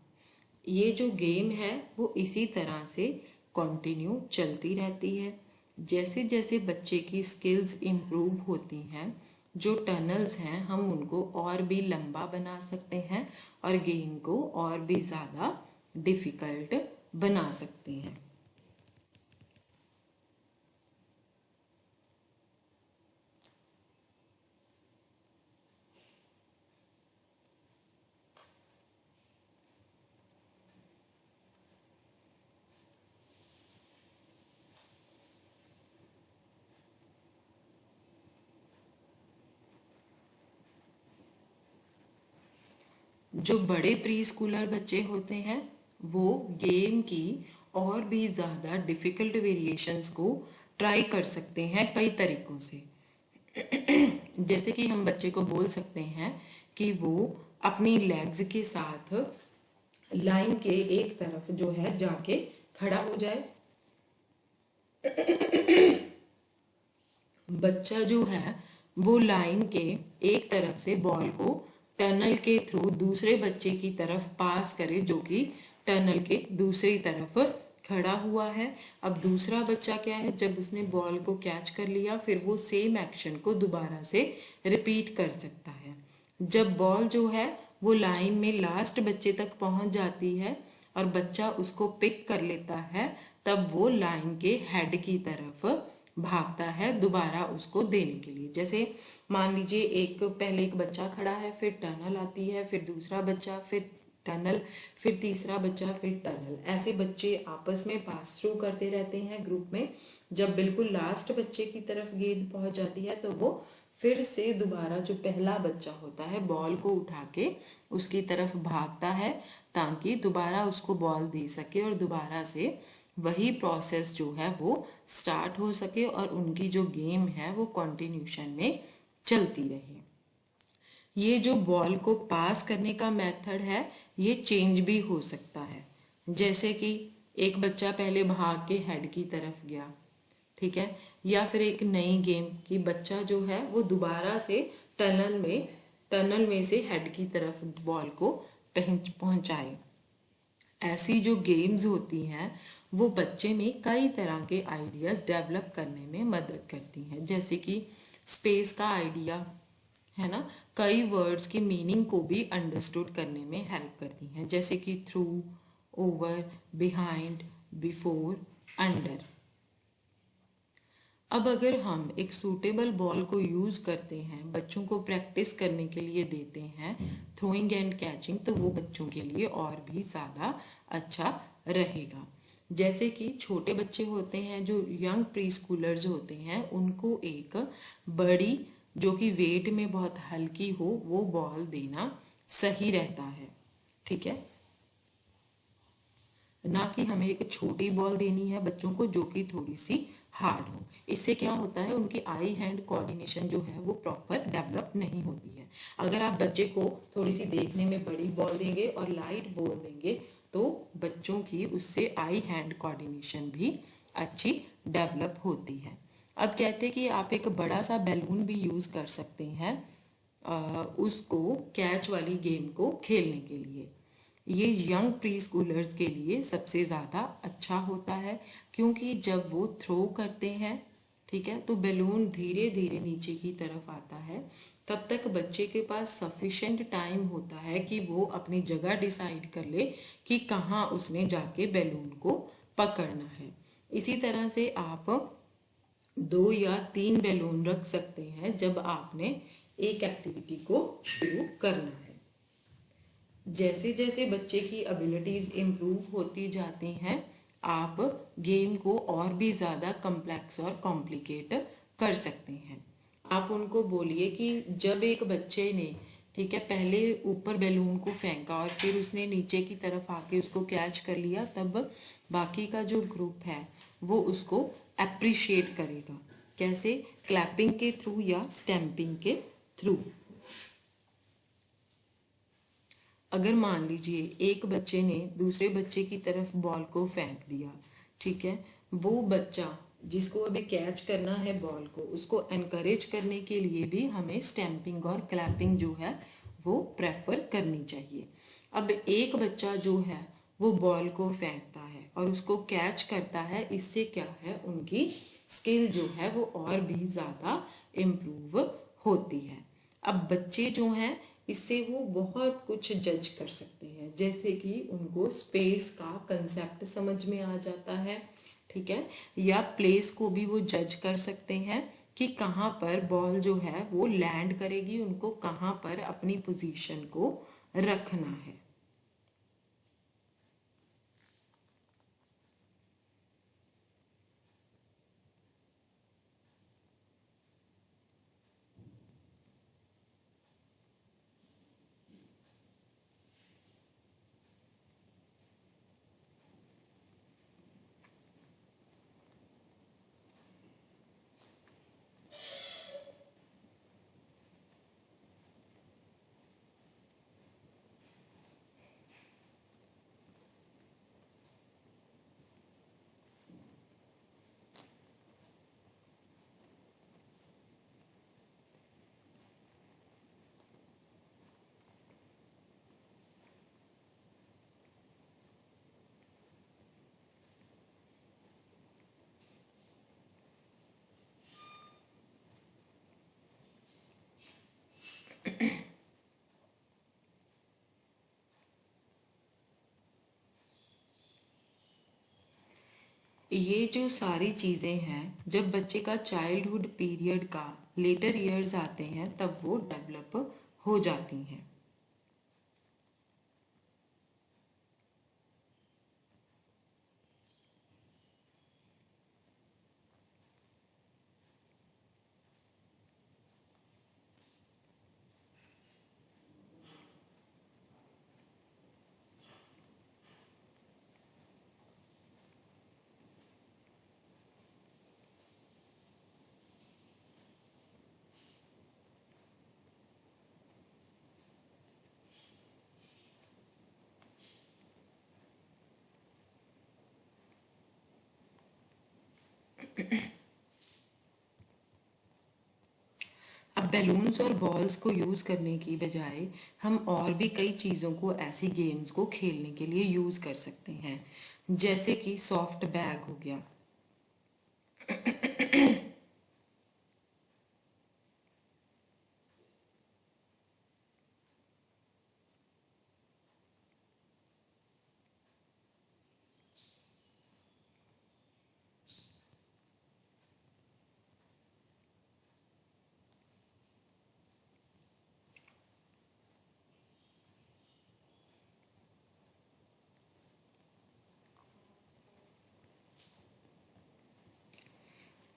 ये जो गेम है वो इसी तरह से कंटिन्यू चलती रहती है। जैसे जैसे बच्चे की स्किल्स इम्प्रूव होती हैं, जो टनल्स हैं हम उनको और भी लंबा बना सकते हैं और गेम को और भी ज़्यादा डिफ़िकल्ट बना सकते हैं। जो बड़े प्री स्कूलर बच्चे होते हैं वो गेम की और भी ज़्यादा डिफ़िकल्ट वेरिएशंस को ट्राई कर सकते हैं कई तरीक़ों से। जैसे कि हम बच्चे को बोल सकते हैं कि वो अपनी लेग्स के साथ लाइन के एक तरफ जो है जाके खड़ा हो जाए। बच्चा जो है वो लाइन के एक तरफ से बॉल को टनल के थ्रू दूसरे बच्चे की तरफ पास करे जो कि टनल के दूसरी तरफ खड़ा हुआ है। अब दूसरा बच्चा क्या है, जब उसने बॉल को कैच कर लिया फिर वो सेम एक्शन को दोबारा से रिपीट कर सकता है। जब बॉल जो है वो लाइन में लास्ट बच्चे तक पहुंच जाती है और बच्चा उसको पिक कर लेता है, तब वो लाइन के हेड की तरफ भागता है दोबारा उसको देने के लिए। जैसे मान लीजिए पहले एक बच्चा खड़ा है, फिर टनल आती है, फिर दूसरा बच्चा, फिर टनल, फिर तीसरा बच्चा, फिर टनल। ऐसे बच्चे आपस में पास थ्रू करते रहते हैं ग्रुप में। जब बिल्कुल लास्ट बच्चे की तरफ गेंद पहुंच जाती है तो वो फिर से दोबारा जो पहला बच्चा होता है बॉल को उठा के उसकी तरफ भागता है ताकि दोबारा उसको बॉल दे सके और दोबारा से वही प्रोसेस जो है वो स्टार्ट हो सके और उनकी जो गेम है वो कंटिन्यूशन में चलती रहे। ये जो बॉल को पास करने का मेथड है ये चेंज भी हो सकता है। जैसे कि एक बच्चा पहले भाग के हेड की तरफ गया, ठीक है, या फिर एक नई गेम की बच्चा जो है वो दोबारा से टनल में से हेड की तरफ बॉल को पहुंचाए। ऐसी जो गेम्स होती हैं वो बच्चे में कई तरह के आइडियाज़ डेवलप करने में मदद करती हैं। जैसे कि स्पेस का आइडिया है ना, कई वर्ड्स की मीनिंग को भी अंडरस्टूड करने में हेल्प करती हैं। जैसे कि through, over, behind, before, under. अब अगर हम एक सूटेबल बॉल को यूज़ करते हैं, बच्चों को प्रैक्टिस करने के लिए देते हैं थ्रोइंग एंड कैचिंग, तो वो बच्चों के लिए और भी ज़्यादा अच्छा रहेगा। जैसे कि छोटे बच्चे होते हैं जो यंग प्री स्कूलर्स होते हैं, उनको एक बड़ी जो कि वेट में बहुत हल्की हो वो बॉल देना सही रहता है। ठीक है, ना कि हमें एक छोटी बॉल देनी है बच्चों को जो कि थोड़ी सी हार्ड हो। इससे क्या होता है, उनकी आई हैंड कोऑर्डिनेशन जो है वो प्रॉपर डेवलप नहीं होती है। अगर आप बच्चे को थोड़ी सी देखने में बड़ी बॉल देंगे और लाइट बॉल देंगे तो बच्चों की उससे आई हैंड कोऑर्डिनेशन भी अच्छी डेवलप होती है। अब कहते हैं कि आप एक बड़ा सा बैलून भी यूज़ कर सकते हैं उसको कैच वाली गेम को खेलने के लिए। ये यंग प्री स्कूलर्स के लिए सबसे ज़्यादा अच्छा होता है क्योंकि जब वो थ्रो करते हैं, ठीक है, तो बैलून धीरे धीरे नीचे की तरफ आता है तब तक बच्चे के पास सफिशेंट टाइम होता है कि वो अपनी जगह डिसाइड कर ले कि कहाँ उसने जाके बैलून को पकड़ना है। इसी तरह से आप 2 या 3 बैलून रख सकते हैं जब आपने एक एक्टिविटी को शुरू करना है। जैसे जैसे बच्चे की एबिलिटीज़ इम्प्रूव होती जाती हैं, आप गेम को और भी ज़्यादा कम्प्लेक्स और कॉम्प्लिकेट कर सकते हैं। आप उनको बोलिए कि जब एक बच्चे ने, ठीक है, पहले ऊपर बैलून को फेंका और फिर उसने नीचे की तरफ आके उसको कैच कर लिया, तब बाकी का जो ग्रुप है वो उसको अप्रिशिएट करेगा। कैसे? क्लैपिंग के थ्रू या स्टैम्पिंग के थ्रू। अगर मान लीजिए एक बच्चे ने दूसरे बच्चे की तरफ बॉल को फेंक दिया, ठीक है, वो बच्चा जिसको अभी कैच करना है बॉल को, उसको एनकरेज करने के लिए भी हमें स्टैम्पिंग और क्लैपिंग जो है वो प्रेफर करनी चाहिए। अब एक बच्चा जो है वो बॉल को फेंकता है और उसको कैच करता है, इससे क्या है, उनकी स्किल जो है वो और भी ज़्यादा इम्प्रूव होती है। अब बच्चे जो हैं इससे वो बहुत कुछ जज कर सकते हैं, जैसे कि उनको स्पेस का कंसेप्ट समझ में आ जाता है, ठीक है, या प्लेस को भी वो जज कर सकते हैं कि कहाँ पर बॉल जो है वो लैंड करेगी, उनको कहाँ पर अपनी पोजीशन को रखना है। ये जो सारी चीज़ें हैं, जब बच्चे का चाइल्डहुड पीरियड का लेटर ईयर्स आते हैं तब वो डेवलप हो जाती हैं। अब बैलून्स और बॉल्स को यूज़ करने की बजाय हम और भी कई चीज़ों को, ऐसी गेम्स को खेलने के लिए यूज़ कर सकते हैं, जैसे कि सॉफ्ट बैग हो गया।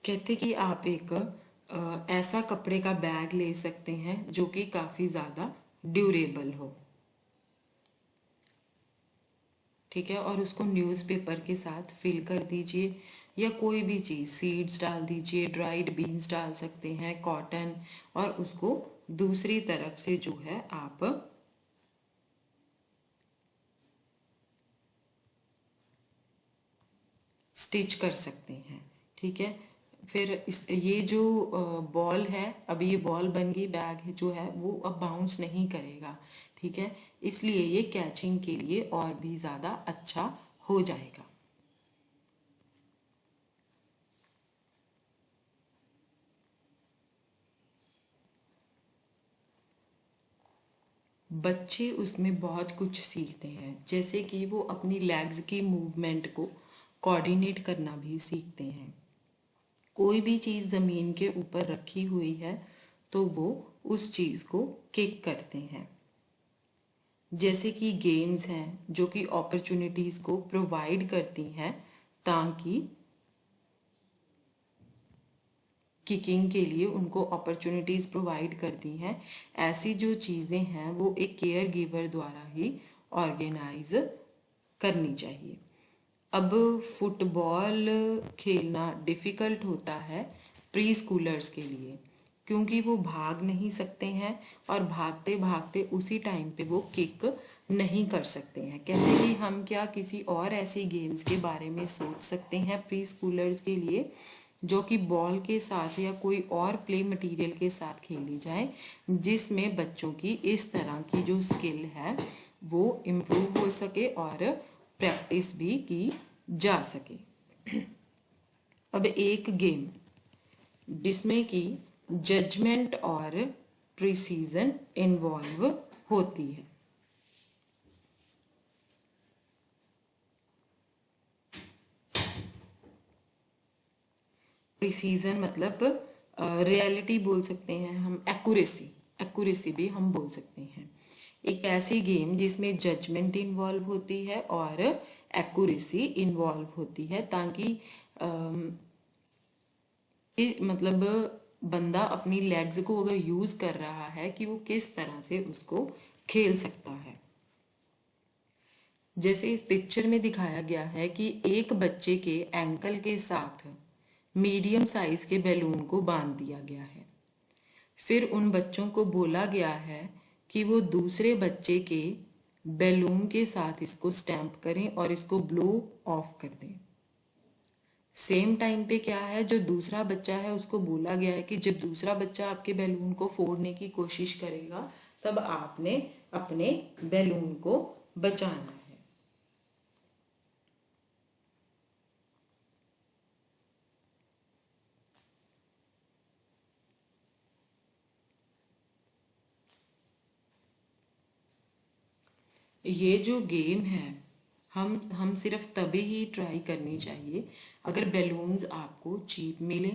कहते कि आप एक ऐसा कपड़े का बैग ले सकते हैं जो कि काफ़ी ज़्यादा ड्यूरेबल हो, ठीक है, और उसको न्यूज़पेपर के साथ फिल कर दीजिए, या कोई भी चीज़, सीड्स डाल दीजिए, ड्राइड बीन्स डाल सकते हैं, कॉटन, और उसको दूसरी तरफ से जो है आप स्टिच कर सकते हैं, ठीक है। फिर इस ये जो बॉल है, अब ये बॉल बन गई, बैग है जो है वो अब बाउंस नहीं करेगा, ठीक है, इसलिए ये कैचिंग के लिए और भी ज़्यादा अच्छा हो जाएगा। बच्चे उसमें बहुत कुछ सीखते हैं, जैसे कि वो अपनी लेग्स की मूवमेंट को कोऑर्डिनेट करना भी सीखते हैं। कोई भी चीज़ ज़मीन के ऊपर रखी हुई है तो वो उस चीज़ को किक करते हैं। जैसे कि गेम्स हैं जो कि अपॉर्चुनिटीज़ को प्रोवाइड करती हैं ताकि किकिंग के लिए उनको अपॉर्चुनिटीज़ प्रोवाइड करती हैं। ऐसी जो चीज़ें हैं वो एक केयर गिवर द्वारा ही ऑर्गेनाइज करनी चाहिए। अब फुटबॉल खेलना डिफ़िकल्ट होता है प्री स्कूलर्स के लिए, क्योंकि वो भाग नहीं सकते हैं और भागते भागते उसी टाइम पे वो किक नहीं कर सकते हैं। कहते हैं कि हम क्या किसी और ऐसी गेम्स के बारे में सोच सकते हैं प्री स्कूलर्स के लिए जो कि बॉल के साथ या कोई और प्ले मटेरियल के साथ खेली जाए, जिसमें बच्चों की इस तरह की जो स्किल है वो इम्प्रूव हो सके और प्रैक्टिस भी की जा सके। अब एक गेम जिसमें कि जजमेंट और प्रिसीजन इन्वॉल्व होती है। प्रिसीजन मतलब रियलिटी बोल सकते हैं हम, एक्यूरेसी, एक्यूरेसी भी हम बोल सकते हैं। एक ऐसी गेम जिसमें जजमेंट इन्वॉल्व होती है और एक्यूरेसी इन्वॉल्व होती है, ताकि मतलब बंदा अपनी लेग्स को अगर यूज कर रहा है कि वो किस तरह से उसको खेल सकता है। जैसे इस पिक्चर में दिखाया गया है कि एक बच्चे के एंकल के साथ मीडियम साइज के बैलून को बांध दिया गया है। फिर उन बच्चों को बोला गया है कि वो दूसरे बच्चे के बैलून के साथ इसको स्टैम्प करें और इसको ब्लो ऑफ कर दें। सेम टाइम पे क्या है, जो दूसरा बच्चा है उसको बोला गया है कि जब दूसरा बच्चा आपके बैलून को फोड़ने की कोशिश करेगा तब आपने अपने बैलून को बचाना है। ये जो गेम है हम सिर्फ तभी ही ट्राई करनी चाहिए अगर बैलून्स आपको चीप मिले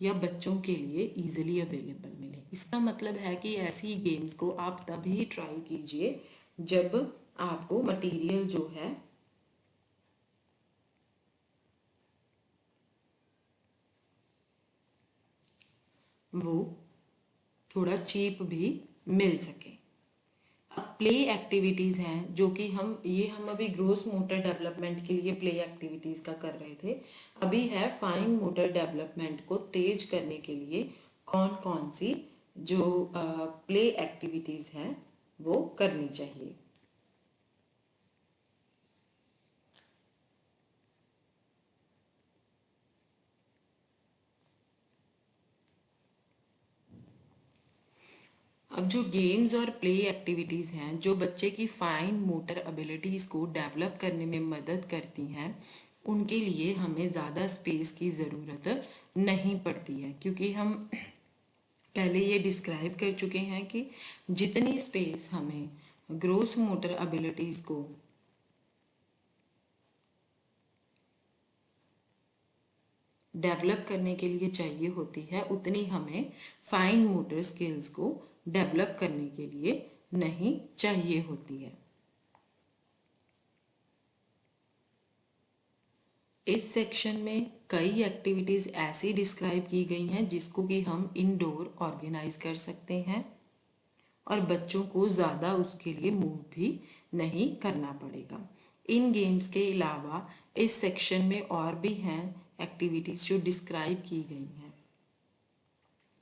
या बच्चों के लिए इजीली अवेलेबल मिले। इसका मतलब है कि ऐसी गेम्स को आप तभी ट्राई कीजिए जब आपको मटेरियल जो है वो थोड़ा चीप भी मिल सके। प्ले एक्टिविटीज़ हैं जो कि हम अभी ग्रोस मोटर डेवलपमेंट के लिए प्ले एक्टिविटीज़ का कर रहे थे। अभी है फाइन मोटर डेवलपमेंट को तेज करने के लिए कौन कौन सी जो प्ले एक्टिविटीज़ हैं वो करनी चाहिए। अब जो गेम्स और प्ले एक्टिविटीज़ हैं जो बच्चे की फाइन मोटर एबिलिटीज़ को डेवलप करने में मदद करती हैं, उनके लिए हमें ज़्यादा स्पेस की ज़रूरत नहीं पड़ती है, क्योंकि हम पहले ये डिस्क्राइब कर चुके हैं कि जितनी स्पेस हमें ग्रोस मोटर एबिलिटीज़ को डेवलप करने के लिए चाहिए होती है उतनी हमें फाइन मोटर स्किल्स को डेवलप करने के लिए नहीं चाहिए होती है। इस सेक्शन में कई एक्टिविटीज़ ऐसी डिस्क्राइब की गई हैं जिसको कि हम इंडोर ऑर्गेनाइज कर सकते हैं और बच्चों को ज़्यादा उसके लिए मूव भी नहीं करना पड़ेगा। इन गेम्स के अलावा इस सेक्शन में और भी हैं एक्टिविटीज़ जो डिस्क्राइब की गई हैं।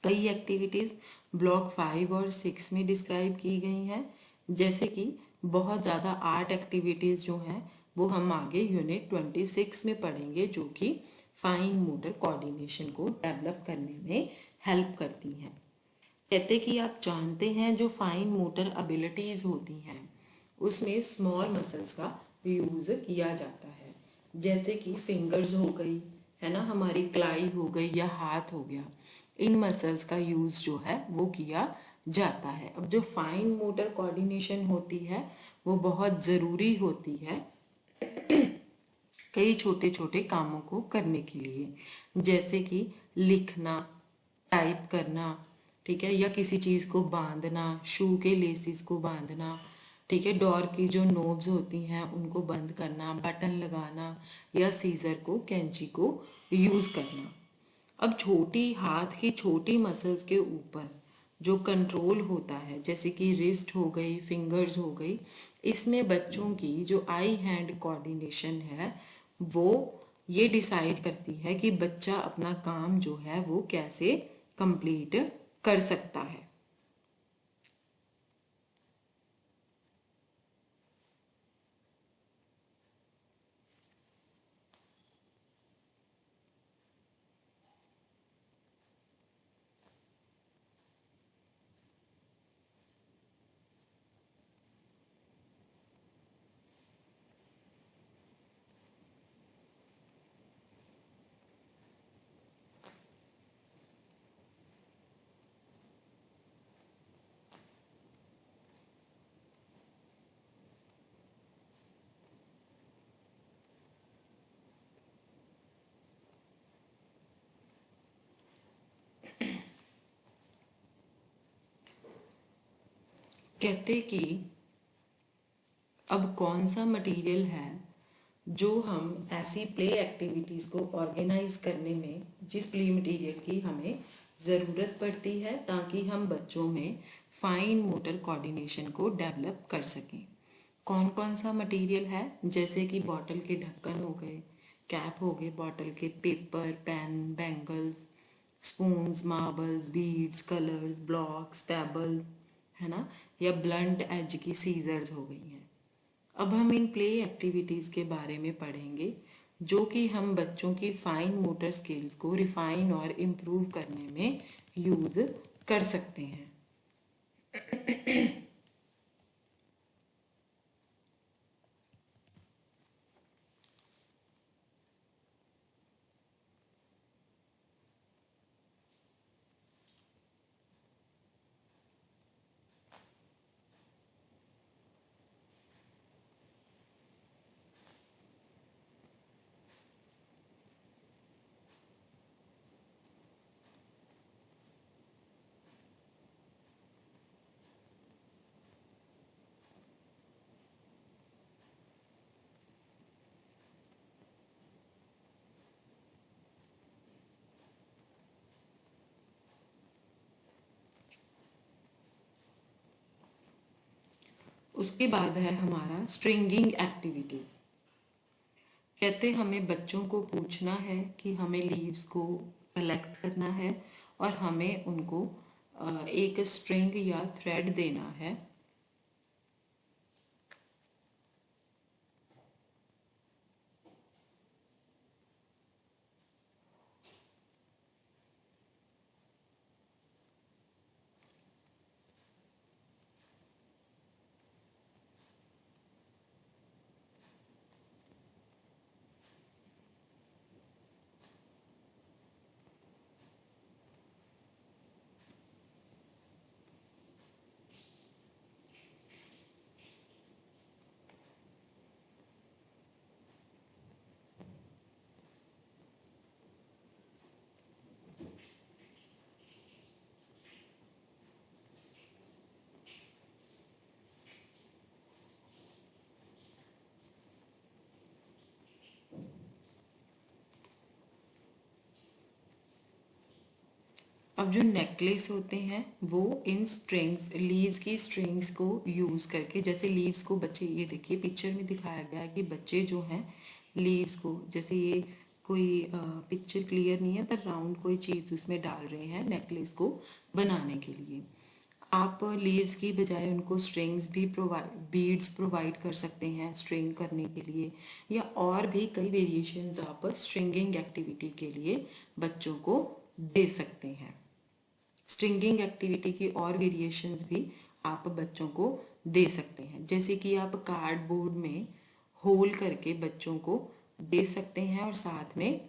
कई एक्टिविटीज़ ब्लॉक 5 और 6 में डिस्क्राइब की गई हैं, जैसे कि बहुत ज़्यादा आर्ट एक्टिविटीज़ जो हैं वो हम आगे यूनिट 26 में पढ़ेंगे, जो कि फाइन मोटर कोऑर्डिनेशन को डेवलप करने में हेल्प करती हैं। कहते कि आप जानते हैं जो फाइन मोटर एबिलिटीज़ होती हैं उसमें स्मॉल मसल्स का यूज़ किया जाता है, जैसे कि फिंगर्स हो गई है ना, हमारी क्लाई हो गई या हाथ हो गया। इन मसल्स का यूज़ जो है वो किया जाता है। अब जो फाइन मोटर कोऑर्डिनेशन होती है वो बहुत ज़रूरी होती है कई छोटे छोटे कामों को करने के लिए, जैसे कि लिखना, टाइप करना, ठीक है, या किसी चीज़ को बांधना, शू के लेसिस को बांधना, ठीक है, डोर की जो नोब्स होती हैं उनको बंद करना, बटन लगाना, या सीजर को, कैंची को यूज़ करना। अब छोटी हाथ की छोटी मसल्स के ऊपर जो कंट्रोल होता है, जैसे कि रिस्ट हो गई, फिंगर्स हो गई, इसमें बच्चों की जो आई हैंड कोऑर्डिनेशन है वो ये डिसाइड करती है कि बच्चा अपना काम जो है वो कैसे कंप्लीट कर सकता है। कहते कि अब कौन सा मटेरियल है जो हम ऐसी प्ले एक्टिविटीज़ को ऑर्गेनाइज करने में, जिस प्ले मटेरियल की हमें ज़रूरत पड़ती है ताकि हम बच्चों में फाइन मोटर कोऑर्डिनेशन को डेवलप कर सकें। कौन कौन सा मटेरियल है, जैसे कि बॉटल के ढक्कन हो गए, कैप हो गए बॉटल के, paper, pen, bangles, spoons, marbles, beads, colours, blocks, pebble, है ना, या ब्लंट एज की सीजर्स हो गई हैं। अब हम इन प्ले एक्टिविटीज़ के बारे में पढ़ेंगे जो कि हम बच्चों की फाइन मोटर स्किल्स को रिफाइन और इम्प्रूव करने में यूज़ कर सकते हैं। उसके बाद है हमारा स्ट्रिंगिंग एक्टिविटीज़। कहते हमें बच्चों को पूछना है कि हमें लीव्स को कलेक्ट करना है और हमें उनको एक स्ट्रिंग या थ्रेड देना है। अब जो नेकलेस होते हैं वो इन स्ट्रिंग्स, लीव्स की स्ट्रिंग्स को यूज़ करके, जैसे लीव्स को बच्चे, ये देखिए पिक्चर में दिखाया गया है कि बच्चे जो हैं लीव्स को, जैसे ये कोई पिक्चर क्लियर नहीं है पर राउंड कोई चीज़ उसमें डाल रहे हैं नेकलेस को बनाने के लिए। आप लीव्स की बजाय उनको स्ट्रिंग्स भी बीड्स प्रोवाइड कर सकते हैं स्ट्रिंग करने के लिए, या और भी कई वेरिएशंस आप स्ट्रिंगिंग एक्टिविटी के लिए बच्चों को दे सकते हैं। स्ट्रिंगिंग एक्टिविटी की और वेरिएशंस भी आप बच्चों को दे सकते हैं, जैसे कि आप कार्डबोर्ड में होल करके बच्चों को दे सकते हैं और साथ में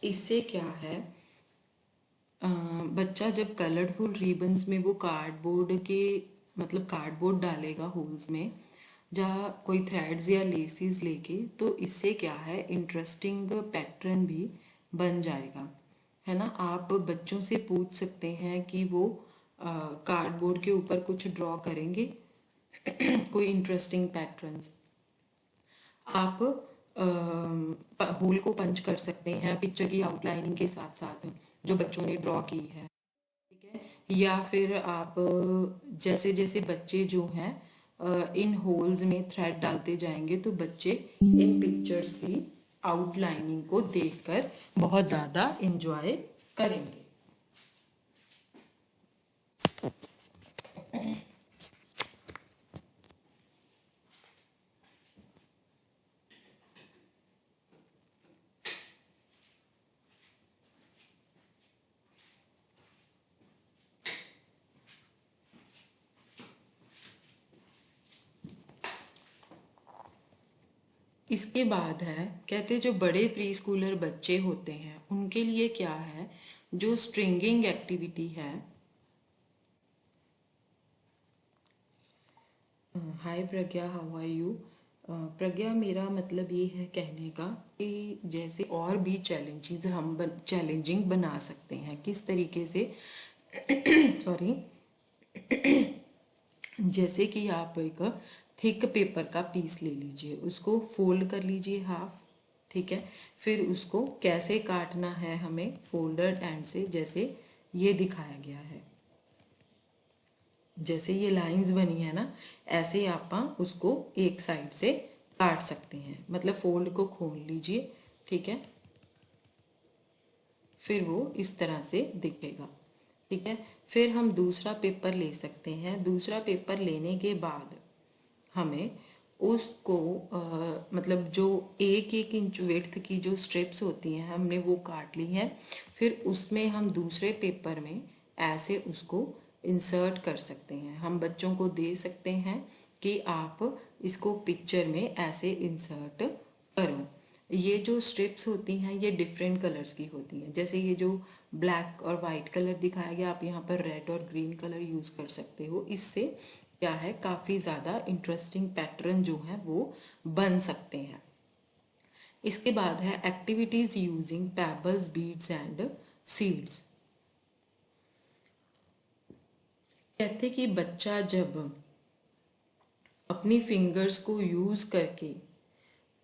इससे क्या है, बच्चा जब कलरफुल रिबन्स में वो कार्डबोर्ड के मतलब कार्डबोर्ड डालेगा होल्स में, जहाँ कोई थ्रेड्स या लेसिस लेके, तो इससे क्या है इंटरेस्टिंग पैटर्न भी बन जाएगा, है ना। आप बच्चों से पूछ सकते हैं कि वो कार्डबोर्ड के ऊपर कुछ ड्रॉ करेंगे कोई इंटरेस्टिंग पैटर्न्स। आप होल को पंच कर सकते हैं पिक्चर की आउटलाइनिंग के साथ साथ जो बच्चों ने ड्रॉ की है, ठीक है। या फिर आप जैसे जैसे बच्चे जो हैं इन होल्स में थ्रेड डालते जाएंगे, तो बच्चे इन पिक्चर्स की आउटलाइनिंग को देखकर बहुत ज़्यादा इंजॉय करेंगे। इसके बाद है, कहते जो बड़े प्री स्कूलर बच्चे होते हैं उनके लिए क्या है, जो स्ट्रिंगिंग एक्टिविटी है। हाय प्रज्ञा, हाउ आर यू। प्रज्ञा, मेरा मतलब ये है कहने का कि जैसे और भी चैलेंजेस हम चैलेंजिंग बना सकते हैं किस तरीके से सॉरी जैसे कि आप एक थिक पेपर का पीस ले लीजिए, उसको फोल्ड कर लीजिए हाफ, ठीक है। फिर उसको कैसे काटना है हमें फोल्डर एंड से, जैसे ये दिखाया गया है, जैसे ये लाइंस बनी है ना, ऐसे आप उसको एक साइड से काट सकते हैं, मतलब फोल्ड को खोल लीजिए, ठीक है। फिर वो इस तरह से दिखेगा, ठीक है। फिर हम दूसरा पेपर ले सकते हैं। दूसरा पेपर लेने के बाद हमें उसको मतलब जो एक एक इंच विड्थ की जो स्ट्रिप्स होती हैं हमने वो काट ली हैं। फिर उसमें हम दूसरे पेपर में ऐसे उसको इंसर्ट कर सकते हैं। हम बच्चों को दे सकते हैं कि आप इसको पिक्चर में ऐसे इंसर्ट करो। ये जो स्ट्रिप्स होती हैं ये डिफरेंट कलर्स की होती हैं, जैसे ये जो ब्लैक और वाइट कलर दिखाया गया, आप यहाँ पर रेड और ग्रीन कलर यूज़ कर सकते हो। इससे क्या है, काफ़ी ज़्यादा इंटरेस्टिंग पैटर्न जो है वो बन सकते हैं। इसके बाद है activities using pebbles, beads and seeds. कहते कि बच्चा जब अपनी फिंगर्स को यूज़ करके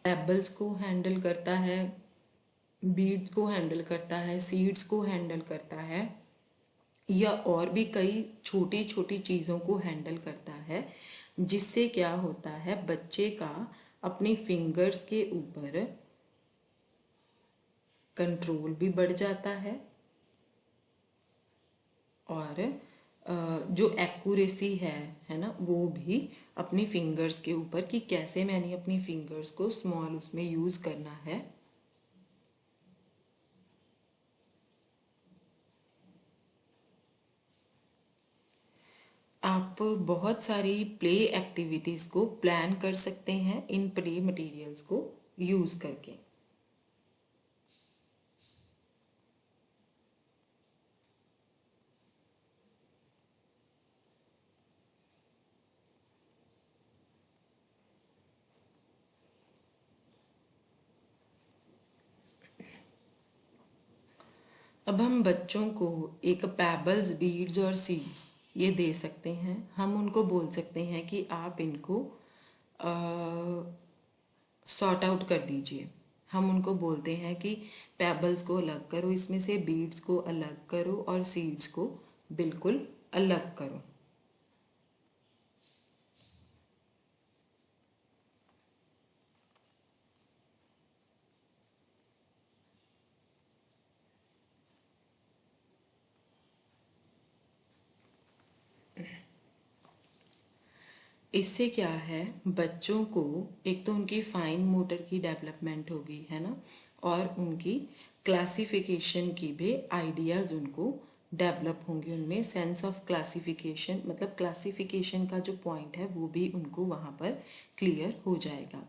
पेबल्स को हैंडल करता है, बीड्स को हैंडल करता है, सीड्स को हैंडल करता है, या और भी कई छोटी छोटी चीज़ों को हैंडल करता है, जिससे क्या होता है बच्चे का अपनी फिंगर्स के ऊपर कंट्रोल भी बढ़ जाता है, और जो एक्यूरेसी है ना, वो भी अपनी फिंगर्स के ऊपर कि कैसे मैंने अपनी फिंगर्स को स्मॉल उसमें यूज़ करना है। आप बहुत सारी प्ले एक्टिविटीज़ को प्लान कर सकते हैं इन प्ले मटेरियल्स को यूज़ करके। अब हम बच्चों को एक पेबल्स, बीड्स और सीड्स ये दे सकते हैं। हम उनको बोल सकते हैं कि आप इनको सॉर्ट आउट कर दीजिए। हम उनको बोलते हैं कि पेबल्स को अलग करो, इसमें से बीड्स को अलग करो और सीड्स को बिल्कुल अलग करो। इससे क्या है, बच्चों को एक तो उनकी फाइन मोटर की डेवलपमेंट होगी, है ना, और उनकी क्लासिफिकेशन की भी आइडियाज़ उनको डेवलप होंगे। उनमें सेंस ऑफ क्लासिफिकेशन, मतलब क्लासिफिकेशन का जो पॉइंट है वो भी उनको वहाँ पर क्लियर हो जाएगा।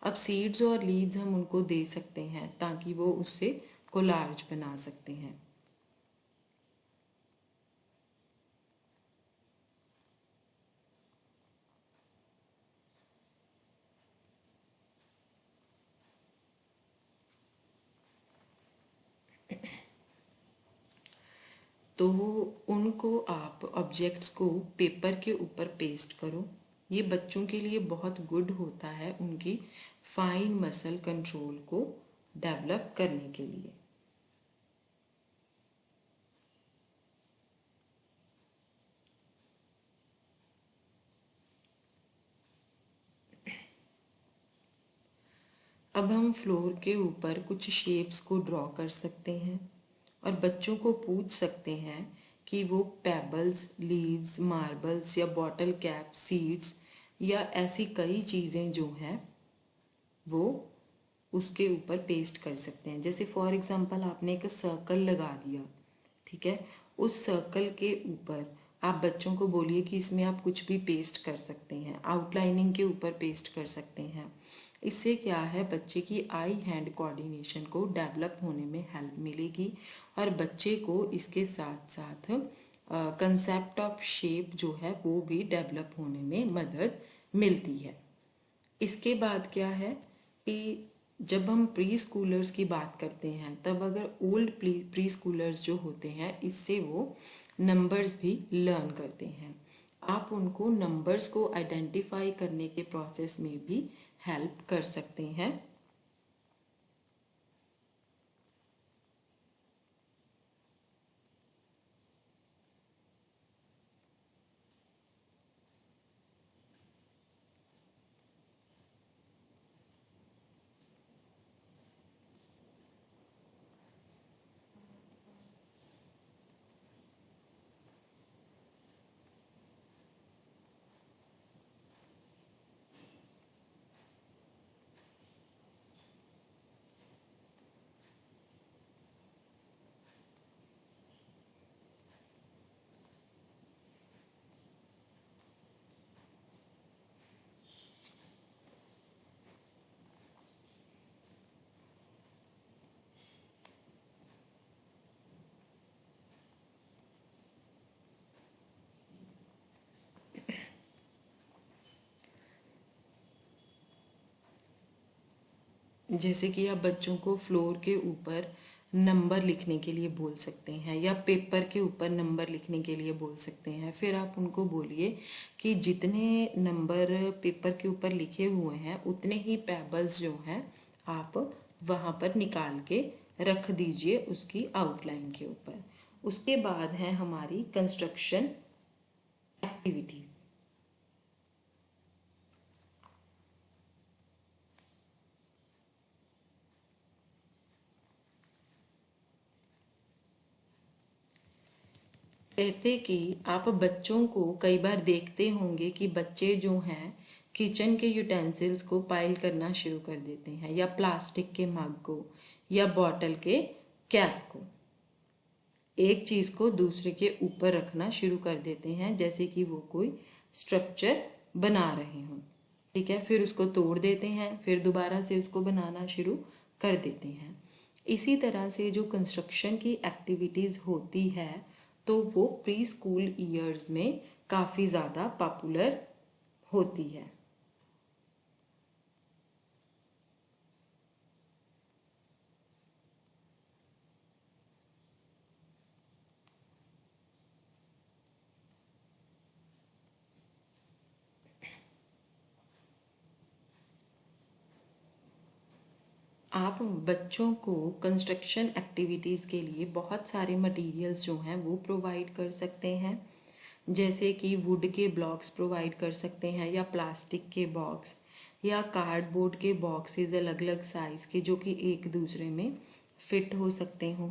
अब सीड्स और लीव्स हम उनको दे सकते हैं ताकि वो उससे को लार्ज बना सकते हैं। तो उनको आप ऑब्जेक्ट्स को पेपर के ऊपर पेस्ट करो। ये बच्चों के लिए बहुत गुड होता है उनकी फाइन मसल कंट्रोल को डेवलप करने के लिए। अब हम फ्लोर के ऊपर कुछ शेप्स को ड्रॉ कर सकते हैं और बच्चों को पूछ सकते हैं कि वो पेबल्स, लीव्स, मार्बल्स या बॉटल कैप, सीड्स या ऐसी कई चीज़ें जो हैं वो उसके ऊपर पेस्ट कर सकते हैं। जैसे फॉर एग्जांपल आपने एक सर्कल लगा दिया, ठीक है, उस सर्कल के ऊपर आप बच्चों को बोलिए कि इसमें आप कुछ भी पेस्ट कर सकते हैं, आउटलाइनिंग के ऊपर पेस्ट कर सकते हैं। इससे क्या है, बच्चे की आई हैंड कोऑर्डिनेशन को डेवलप होने में हेल्प मिलेगी और बच्चे को इसके साथ साथ कंसेप्ट ऑफ शेप जो है वो भी डेवलप होने में मदद मिलती है। इसके बाद क्या है कि जब हम प्री स्कूलर्स की बात करते हैं तब अगर ओल्ड प्री स्कूलर्स जो होते हैं इससे वो नंबर्स भी लर्न करते हैं। आप उनको नंबर्स को आइडेंटिफाई करने के प्रोसेस में भी हेल्प कर सकते हैं। जैसे कि आप बच्चों को फ्लोर के ऊपर नंबर लिखने के लिए बोल सकते हैं या पेपर के ऊपर नंबर लिखने के लिए बोल सकते हैं। फिर आप उनको बोलिए कि जितने नंबर पेपर के ऊपर लिखे हुए हैं उतने ही पेबल्स जो हैं आप वहाँ पर निकाल के रख दीजिए उसकी आउटलाइन के ऊपर। उसके बाद है हमारी कंस्ट्रक्शन एक्टिविटीज़। कहते कि आप बच्चों को कई बार देखते होंगे कि बच्चे जो हैं किचन के यूटेंसिल्स को पाइल करना शुरू कर देते हैं या प्लास्टिक के मग को या बॉटल के कैप को एक चीज़ को दूसरे के ऊपर रखना शुरू कर देते हैं जैसे कि वो कोई स्ट्रक्चर बना रहे हों, ठीक है। फिर उसको तोड़ देते हैं, फिर दोबारा से उसको बनाना शुरू कर देते हैं। इसी तरह से जो कंस्ट्रक्शन की एक्टिविटीज़ होती है तो वो प्री स्कूल ईयर्स में काफ़ी ज़्यादा पॉपुलर होती है। आप बच्चों को कंस्ट्रक्शन एक्टिविटीज़ के लिए बहुत सारे मटेरियल्स जो हैं वो प्रोवाइड कर सकते हैं। जैसे कि वुड के ब्लॉक्स प्रोवाइड कर सकते हैं या प्लास्टिक के बॉक्स या कार्डबोर्ड के बॉक्सेस अलग अलग साइज़ के जो कि एक दूसरे में फिट हो सकते हों,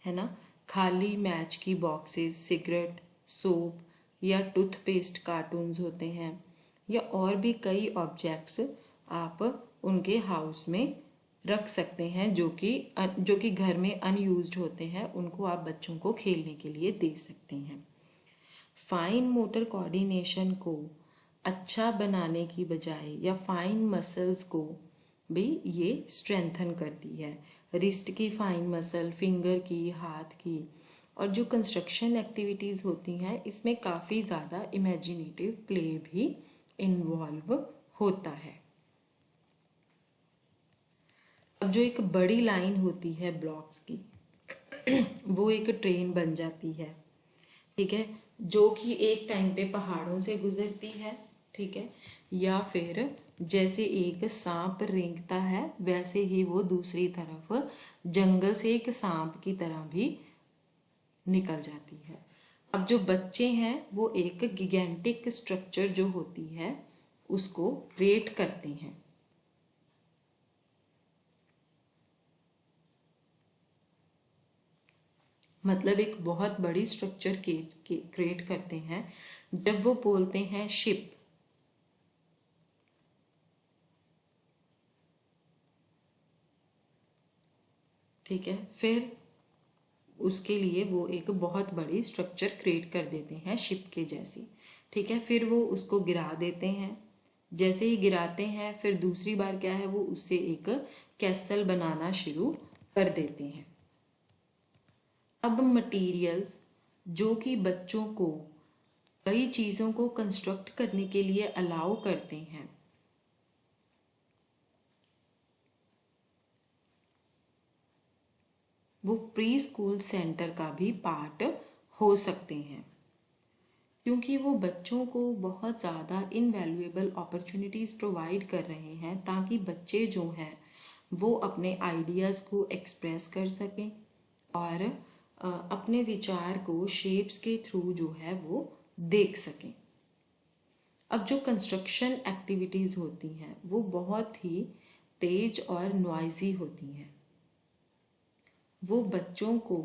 है ना। खाली मैच की बॉक्सेस, सिगरेट, सोप या टूथपेस्ट कार्टून्स होते हैं या और भी कई ऑब्जेक्ट्स आप उनके हाउस में रख सकते हैं जो कि घर में अनयूज्ड होते हैं, उनको आप बच्चों को खेलने के लिए दे सकते हैं। फाइन मोटर कोऑर्डिनेशन को अच्छा बनाने की बजाय या फाइन मसल्स को भी ये स्ट्रेंथन करती है। रिस्ट की फाइन मसल, फिंगर की, हाथ की। और जो कंस्ट्रक्शन एक्टिविटीज़ होती हैं इसमें काफ़ी ज़्यादा इमेजिनेटिव प्ले भी इन्वॉल्व होता है। अब जो एक बड़ी लाइन होती है ब्लॉक्स की वो एक ट्रेन बन जाती है, ठीक है, जो कि एक टाइम पे पहाड़ों से गुजरती है, ठीक है, या फिर जैसे एक सांप रेंगता है वैसे ही वो दूसरी तरफ जंगल से एक सांप की तरह भी निकल जाती है। अब जो बच्चे हैं वो एक गिगेंटिक स्ट्रक्चर जो होती है उसको क्रिएट करते हैं। मतलब एक बहुत बड़ी स्ट्रक्चर के क्रिएट करते हैं जब वो बोलते हैं शिप। ठीक है, फिर उसके लिए वो एक बहुत बड़ी स्ट्रक्चर क्रिएट कर देते हैं शिप के जैसी, ठीक है, फिर वो उसको गिरा देते हैं। जैसे ही गिराते हैं फिर दूसरी बार क्या है वो उससे एक कैसल बनाना शुरू कर देते हैं। अब मटेरियल्स जो कि बच्चों को कई चीज़ों को कंस्ट्रक्ट करने के लिए अलाउ करते हैं, वो प्री स्कूल सेंटर का भी पार्ट हो सकते हैं, क्योंकि वो बच्चों को बहुत ज़्यादा इनवैल्यूएबल अपॉर्चुनिटीज़ प्रोवाइड कर रहे हैं ताकि बच्चे जो हैं वो अपने आइडियाज़ को एक्सप्रेस कर सकें और अपने विचार को शेप्स के थ्रू जो है वो देख सकें। अब जो कंस्ट्रक्शन एक्टिविटीज़ होती हैं वो बहुत ही तेज और नॉइजी होती हैं। वो बच्चों को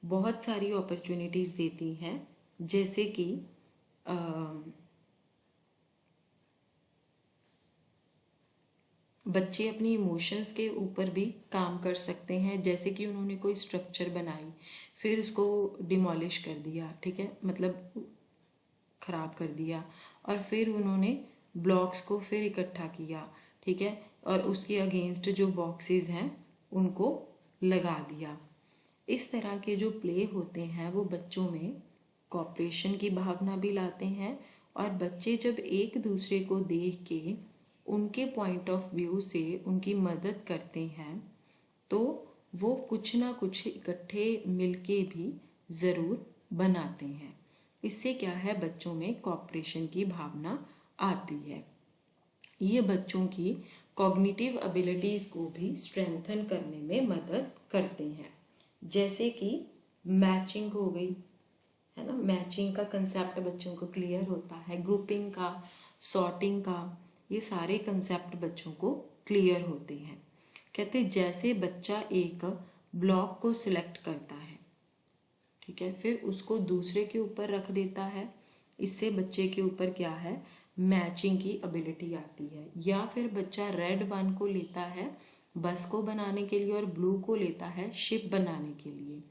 बहुत सारी अपॉर्चुनिटीज़ देती हैं, जैसे कि बच्चे अपनी इमोशंस के ऊपर भी काम कर सकते हैं। जैसे कि उन्होंने कोई स्ट्रक्चर बनाई फिर उसको डिमोलिश कर दिया, ठीक है, मतलब ख़राब कर दिया, और फिर उन्होंने ब्लॉक्स को फिर इकट्ठा किया, ठीक है, और उसके अगेंस्ट जो बॉक्सेस हैं उनको लगा दिया। इस तरह के जो प्ले होते हैं वो बच्चों में कॉपरेशन की भावना भी लाते हैं, और बच्चे जब एक दूसरे को देख के उनके पॉइंट ऑफ व्यू से उनकी मदद करते हैं तो वो कुछ ना कुछ इकट्ठे मिलके भी ज़रूर बनाते हैं। इससे क्या है, बच्चों में कॉपरेशन की भावना आती है। ये बच्चों की कॉग्निटिव एबिलिटीज़ को भी स्ट्रेंथन करने में मदद करते हैं। जैसे कि मैचिंग हो गई, है ना, मैचिंग का कंसेप्ट बच्चों को क्लियर होता है, ग्रुपिंग का, सॉर्टिंग का, ये सारे कंसेप्ट बच्चों को क्लियर होते हैं। कहते जैसे बच्चा एक ब्लॉक को सिलेक्ट करता है, ठीक है, फिर उसको दूसरे के ऊपर रख देता है, इससे बच्चे के ऊपर क्या है, मैचिंग की एबिलिटी आती है। या फिर बच्चा रेड वन को लेता है बस को बनाने के लिए और ब्लू को लेता है शिप बनाने के लिए,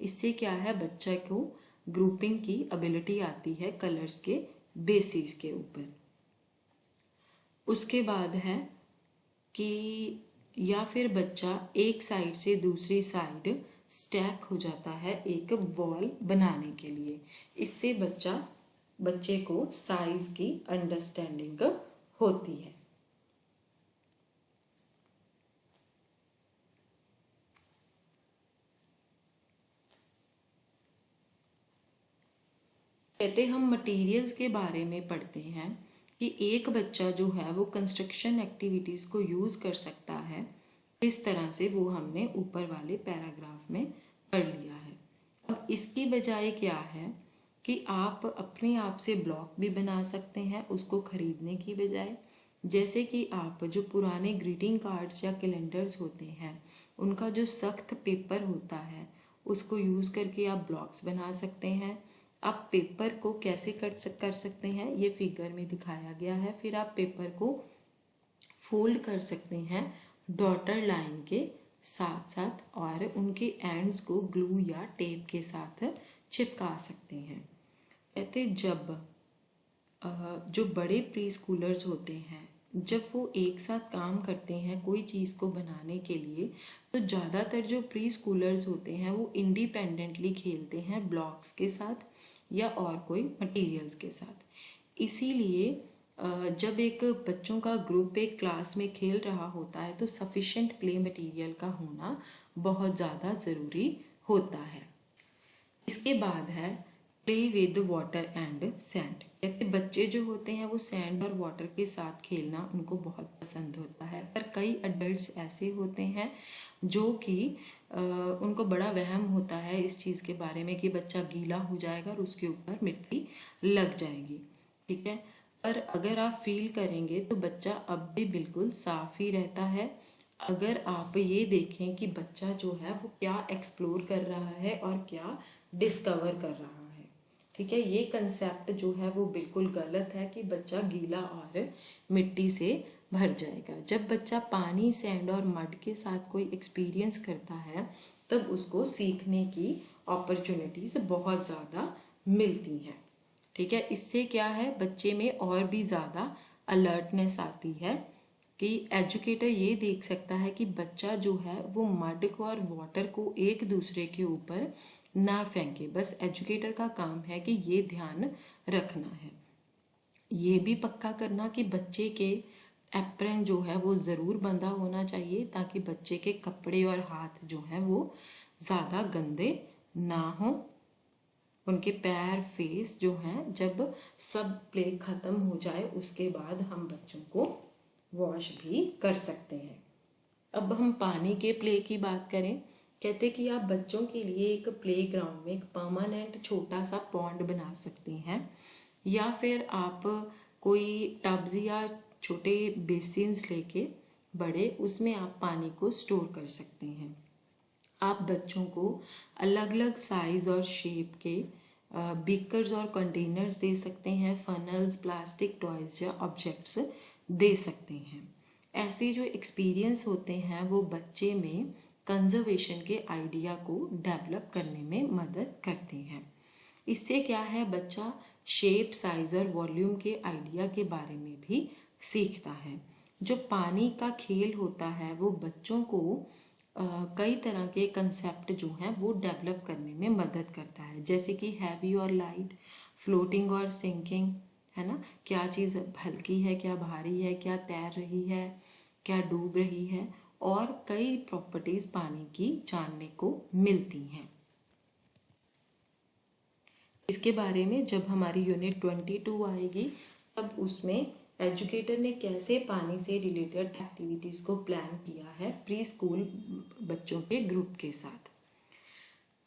इससे क्या है, बच्चा को ग्रुपिंग की एबिलिटी आती है कलर्स के बेसिस के ऊपर। उसके बाद है कि या फिर बच्चा एक साइड से दूसरी साइड स्टैक हो जाता है एक वॉल बनाने के लिए, इससे बच्चे को साइज की अंडरस्टैंडिंग होती है। कहते हम मटेरियल्स के बारे में पढ़ते हैं कि एक बच्चा जो है वो कंस्ट्रक्शन एक्टिविटीज़ को यूज़ कर सकता है, इस तरह से वो हमने ऊपर वाले पैराग्राफ में पढ़ लिया है। अब इसकी बजाय क्या है कि आप अपने आप से ब्लॉक भी बना सकते हैं उसको खरीदने की बजाय। जैसे कि आप जो पुराने ग्रीटिंग कार्ड्स या कैलेंडर्स होते हैं उनका जो सख्त पेपर होता है उसको यूज़ करके आप ब्लॉक्स बना सकते हैं। आप पेपर को कैसे कर सकते हैं ये फिगर में दिखाया गया है। फिर आप पेपर को फोल्ड कर सकते हैं डॉटर लाइन के साथ साथ और उनके एंड्स को ग्लू या टेप के साथ चिपका सकते हैं। कहते जब जो बड़े प्री स्कूलर्स होते हैं जब वो एक साथ काम करते हैं कोई चीज़ को बनाने के लिए, तो ज़्यादातर जो प्री स्कूलर्स होते हैं वो इंडिपेंडेंटली खेलते हैं ब्लॉक्स के साथ या और कोई मटेरियल्स के साथ। इसीलिए जब एक बच्चों का ग्रुप एक क्लास में खेल रहा होता है तो सफिशेंट प्ले मटेरियल का होना बहुत ज़्यादा ज़रूरी होता है। इसके बाद है play with water and sand. कहते बच्चे जो होते हैं वो सैंड और वाटर के साथ खेलना उनको बहुत पसंद होता है, पर कई अडल्ट्स ऐसे होते हैं जो कि उनको बड़ा वहम होता है इस चीज़ के बारे में कि बच्चा गीला हो जाएगा और उसके ऊपर मिट्टी लग जाएगी। ठीक है, पर अगर आप फील करेंगे तो बच्चा अब भी बिल्कुल साफ ही रहता है। अगर आप ये देखें कि बच्चा जो है वो क्या एक्सप्लोर कर रहा है और क्या डिस्कवर कर रहा है। ठीक है, ये कंसेप्ट जो है वो बिल्कुल गलत है कि बच्चा गीला और मिट्टी से भर जाएगा। जब बच्चा पानी, सैंड और मड के साथ कोई एक्सपीरियंस करता है तब उसको सीखने की अपॉर्चुनिटीज बहुत ज़्यादा मिलती हैं। ठीक है, इससे क्या है बच्चे में और भी ज़्यादा अलर्टनेस आती है कि एजुकेटर ये देख सकता है कि बच्चा जो है वो मड को और वाटर को एक दूसरे के ऊपर ना फेंके। बस एजुकेटर का काम है कि ये ध्यान रखना है, ये भी पक्का करना कि बच्चे के एप्रन जो है वो ज़रूर बंधा होना चाहिए ताकि बच्चे के कपड़े और हाथ जो हैं वो ज़्यादा गंदे ना हो। उनके पैर, फेस जो हैं, जब सब प्ले ख़त्म हो जाए उसके बाद हम बच्चों को वॉश भी कर सकते हैं। अब हम पानी के प्ले की बात करें। कहते कि आप बच्चों के लिए एक प्ले ग्राउंड में एक परमानेंट छोटा सा पॉन्ड बना सकते हैं, या फिर आप कोई टब्स या छोटे बेसिन्स लेके बड़े, उसमें आप पानी को स्टोर कर सकते हैं। आप बच्चों को अलग अलग साइज और शेप के बीकर्स और कंटेनर्स दे सकते हैं, फनल्स, प्लास्टिक टॉयज या ऑब्जेक्ट्स दे सकते हैं। ऐसे जो एक्सपीरियंस होते हैं वो बच्चे में कंजर्वेशन के आइडिया को डेवलप करने में मदद करते हैं। इससे क्या है बच्चा शेप, साइज और वॉल्यूम के आइडिया के बारे में भी सीखता है। जो पानी का खेल होता है वो बच्चों को कई तरह के कंसेप्ट जो हैं वो डेवलप करने में मदद करता है, जैसे कि हैवी और लाइट, फ्लोटिंग और सिंकिंग, है ना, क्या चीज़ हल्की है, क्या भारी है, क्या तैर रही है, क्या डूब रही है, और कई प्रॉपर्टीज पानी की जानने को मिलती हैं। इसके बारे में जब हमारी यूनिट 22 आएगी तब उसमें एजुकेटर ने कैसे पानी से रिलेटेड एक्टिविटीज़ को प्लान किया है प्री स्कूल बच्चों के ग्रुप के साथ।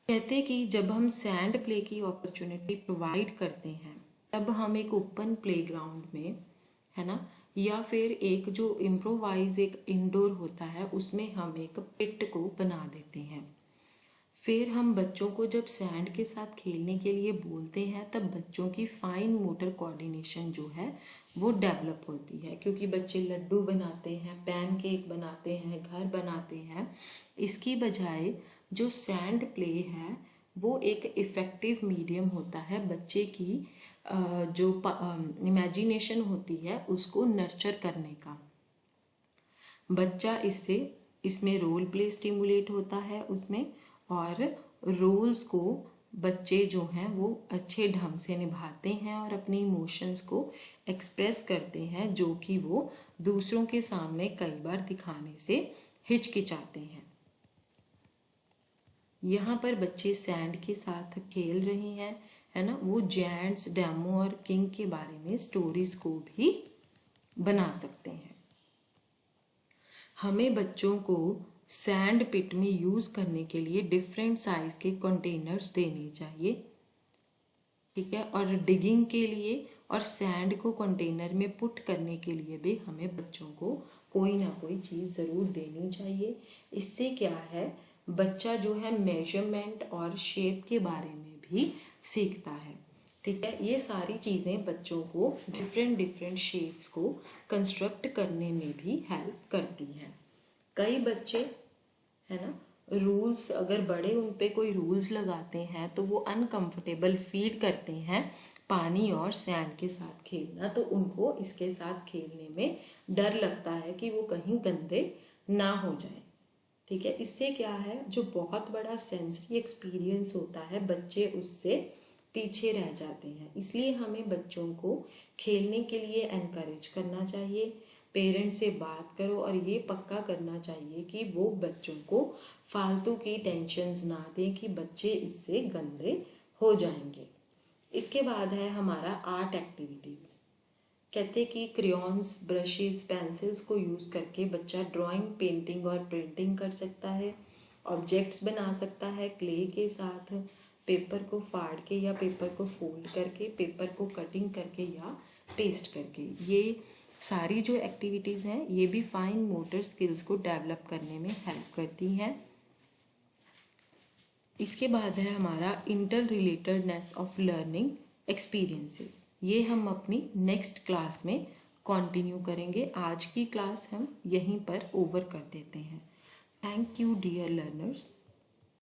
कहते कि जब हम सैंड प्ले की अपॉर्चुनिटी प्रोवाइड करते हैं तब हम एक ओपन प्लेग्राउंड में, है ना, या फिर एक जो इम्प्रोवाइज एक इंडोर होता है उसमें हम एक पिट को बना देते हैं। फिर हम बच्चों को जब सैंड के साथ खेलने के लिए बोलते हैं तब बच्चों की फाइन मोटर कोऑर्डिनेशन जो है वो डेवलप होती है, क्योंकि बच्चे लड्डू बनाते हैं, पैनकेक बनाते हैं, घर बनाते हैं। इसकी बजाय जो सैंड प्ले है वो एक इफ़ेक्टिव मीडियम होता है बच्चे की जो इमेजिनेशन होती है उसको नर्चर करने का। बच्चा इसमें रोल प्ले स्टिमुलेट होता है उसमें, और रोल्स को बच्चे जो हैं वो अच्छे ढंग से निभाते हैं और अपने इमोशंस को एक्सप्रेस करते हैं, जो कि वो दूसरों के सामने कई बार दिखाने से हिचकिचाते हैं। यहाँ पर बच्चे सैंड के साथ खेल रहे हैं, है ना, वो जायंट्स, डेमो और किंग के बारे में स्टोरीज को भी बना सकते हैं। हमें बच्चों को सैंड पिट में यूज़ करने के लिए डिफरेंट साइज के कंटेनर्स देने चाहिए। ठीक है, और डिगिंग के लिए और सैंड को कंटेनर में पुट करने के लिए भी हमें बच्चों को कोई ना कोई चीज़ ज़रूर देनी चाहिए। इससे क्या है बच्चा जो है मेजरमेंट और शेप के बारे में भी सीखता है। ठीक है, ये सारी चीज़ें बच्चों को डिफरेंट शेप्स को कंस्ट्रक्ट करने में भी हेल्प करती हैं। कई बच्चे, है ना, रूल्स, अगर बड़े उन पे कोई रूल्स लगाते हैं तो वो अनकंफर्टेबल फील करते हैं, पानी और सैंड के साथ खेलना, तो उनको इसके साथ खेलने में डर लगता है कि वो कहीं गंदे ना हो जाए। ठीक है, इससे क्या है, जो बहुत बड़ा सेंसरी एक्सपीरियंस होता है बच्चे उससे पीछे रह जाते हैं। इसलिए हमें बच्चों को खेलने के लिए एनकरेज करना चाहिए। पेरेंट्स से बात करो और ये पक्का करना चाहिए कि वो बच्चों को फालतू की टेंशन्स ना दें कि बच्चे इससे गंदे हो जाएंगे। इसके बाद है हमारा आर्ट एक्टिविटीज़। कहते कि क्रेयॉन्स, ब्रशेस, पेंसिल्स को यूज़ करके बच्चा ड्राइंग, पेंटिंग और प्रिंटिंग कर सकता है। ऑब्जेक्ट्स बना सकता है क्ले के साथ, पेपर को फाड़ के या पेपर को फोल्ड करके, पेपर को कटिंग करके या पेस्ट करके। ये सारी जो एक्टिविटीज़ हैं ये भी फाइन मोटर स्किल्स को डेवलप करने में हेल्प करती हैं। इसके बाद है हमारा inter relatedness of learning experiences. ये हम अपनी नेक्स्ट क्लास में कंटिन्यू करेंगे। आज की क्लास हम यहीं पर ओवर कर देते हैं। Thank you dear learners.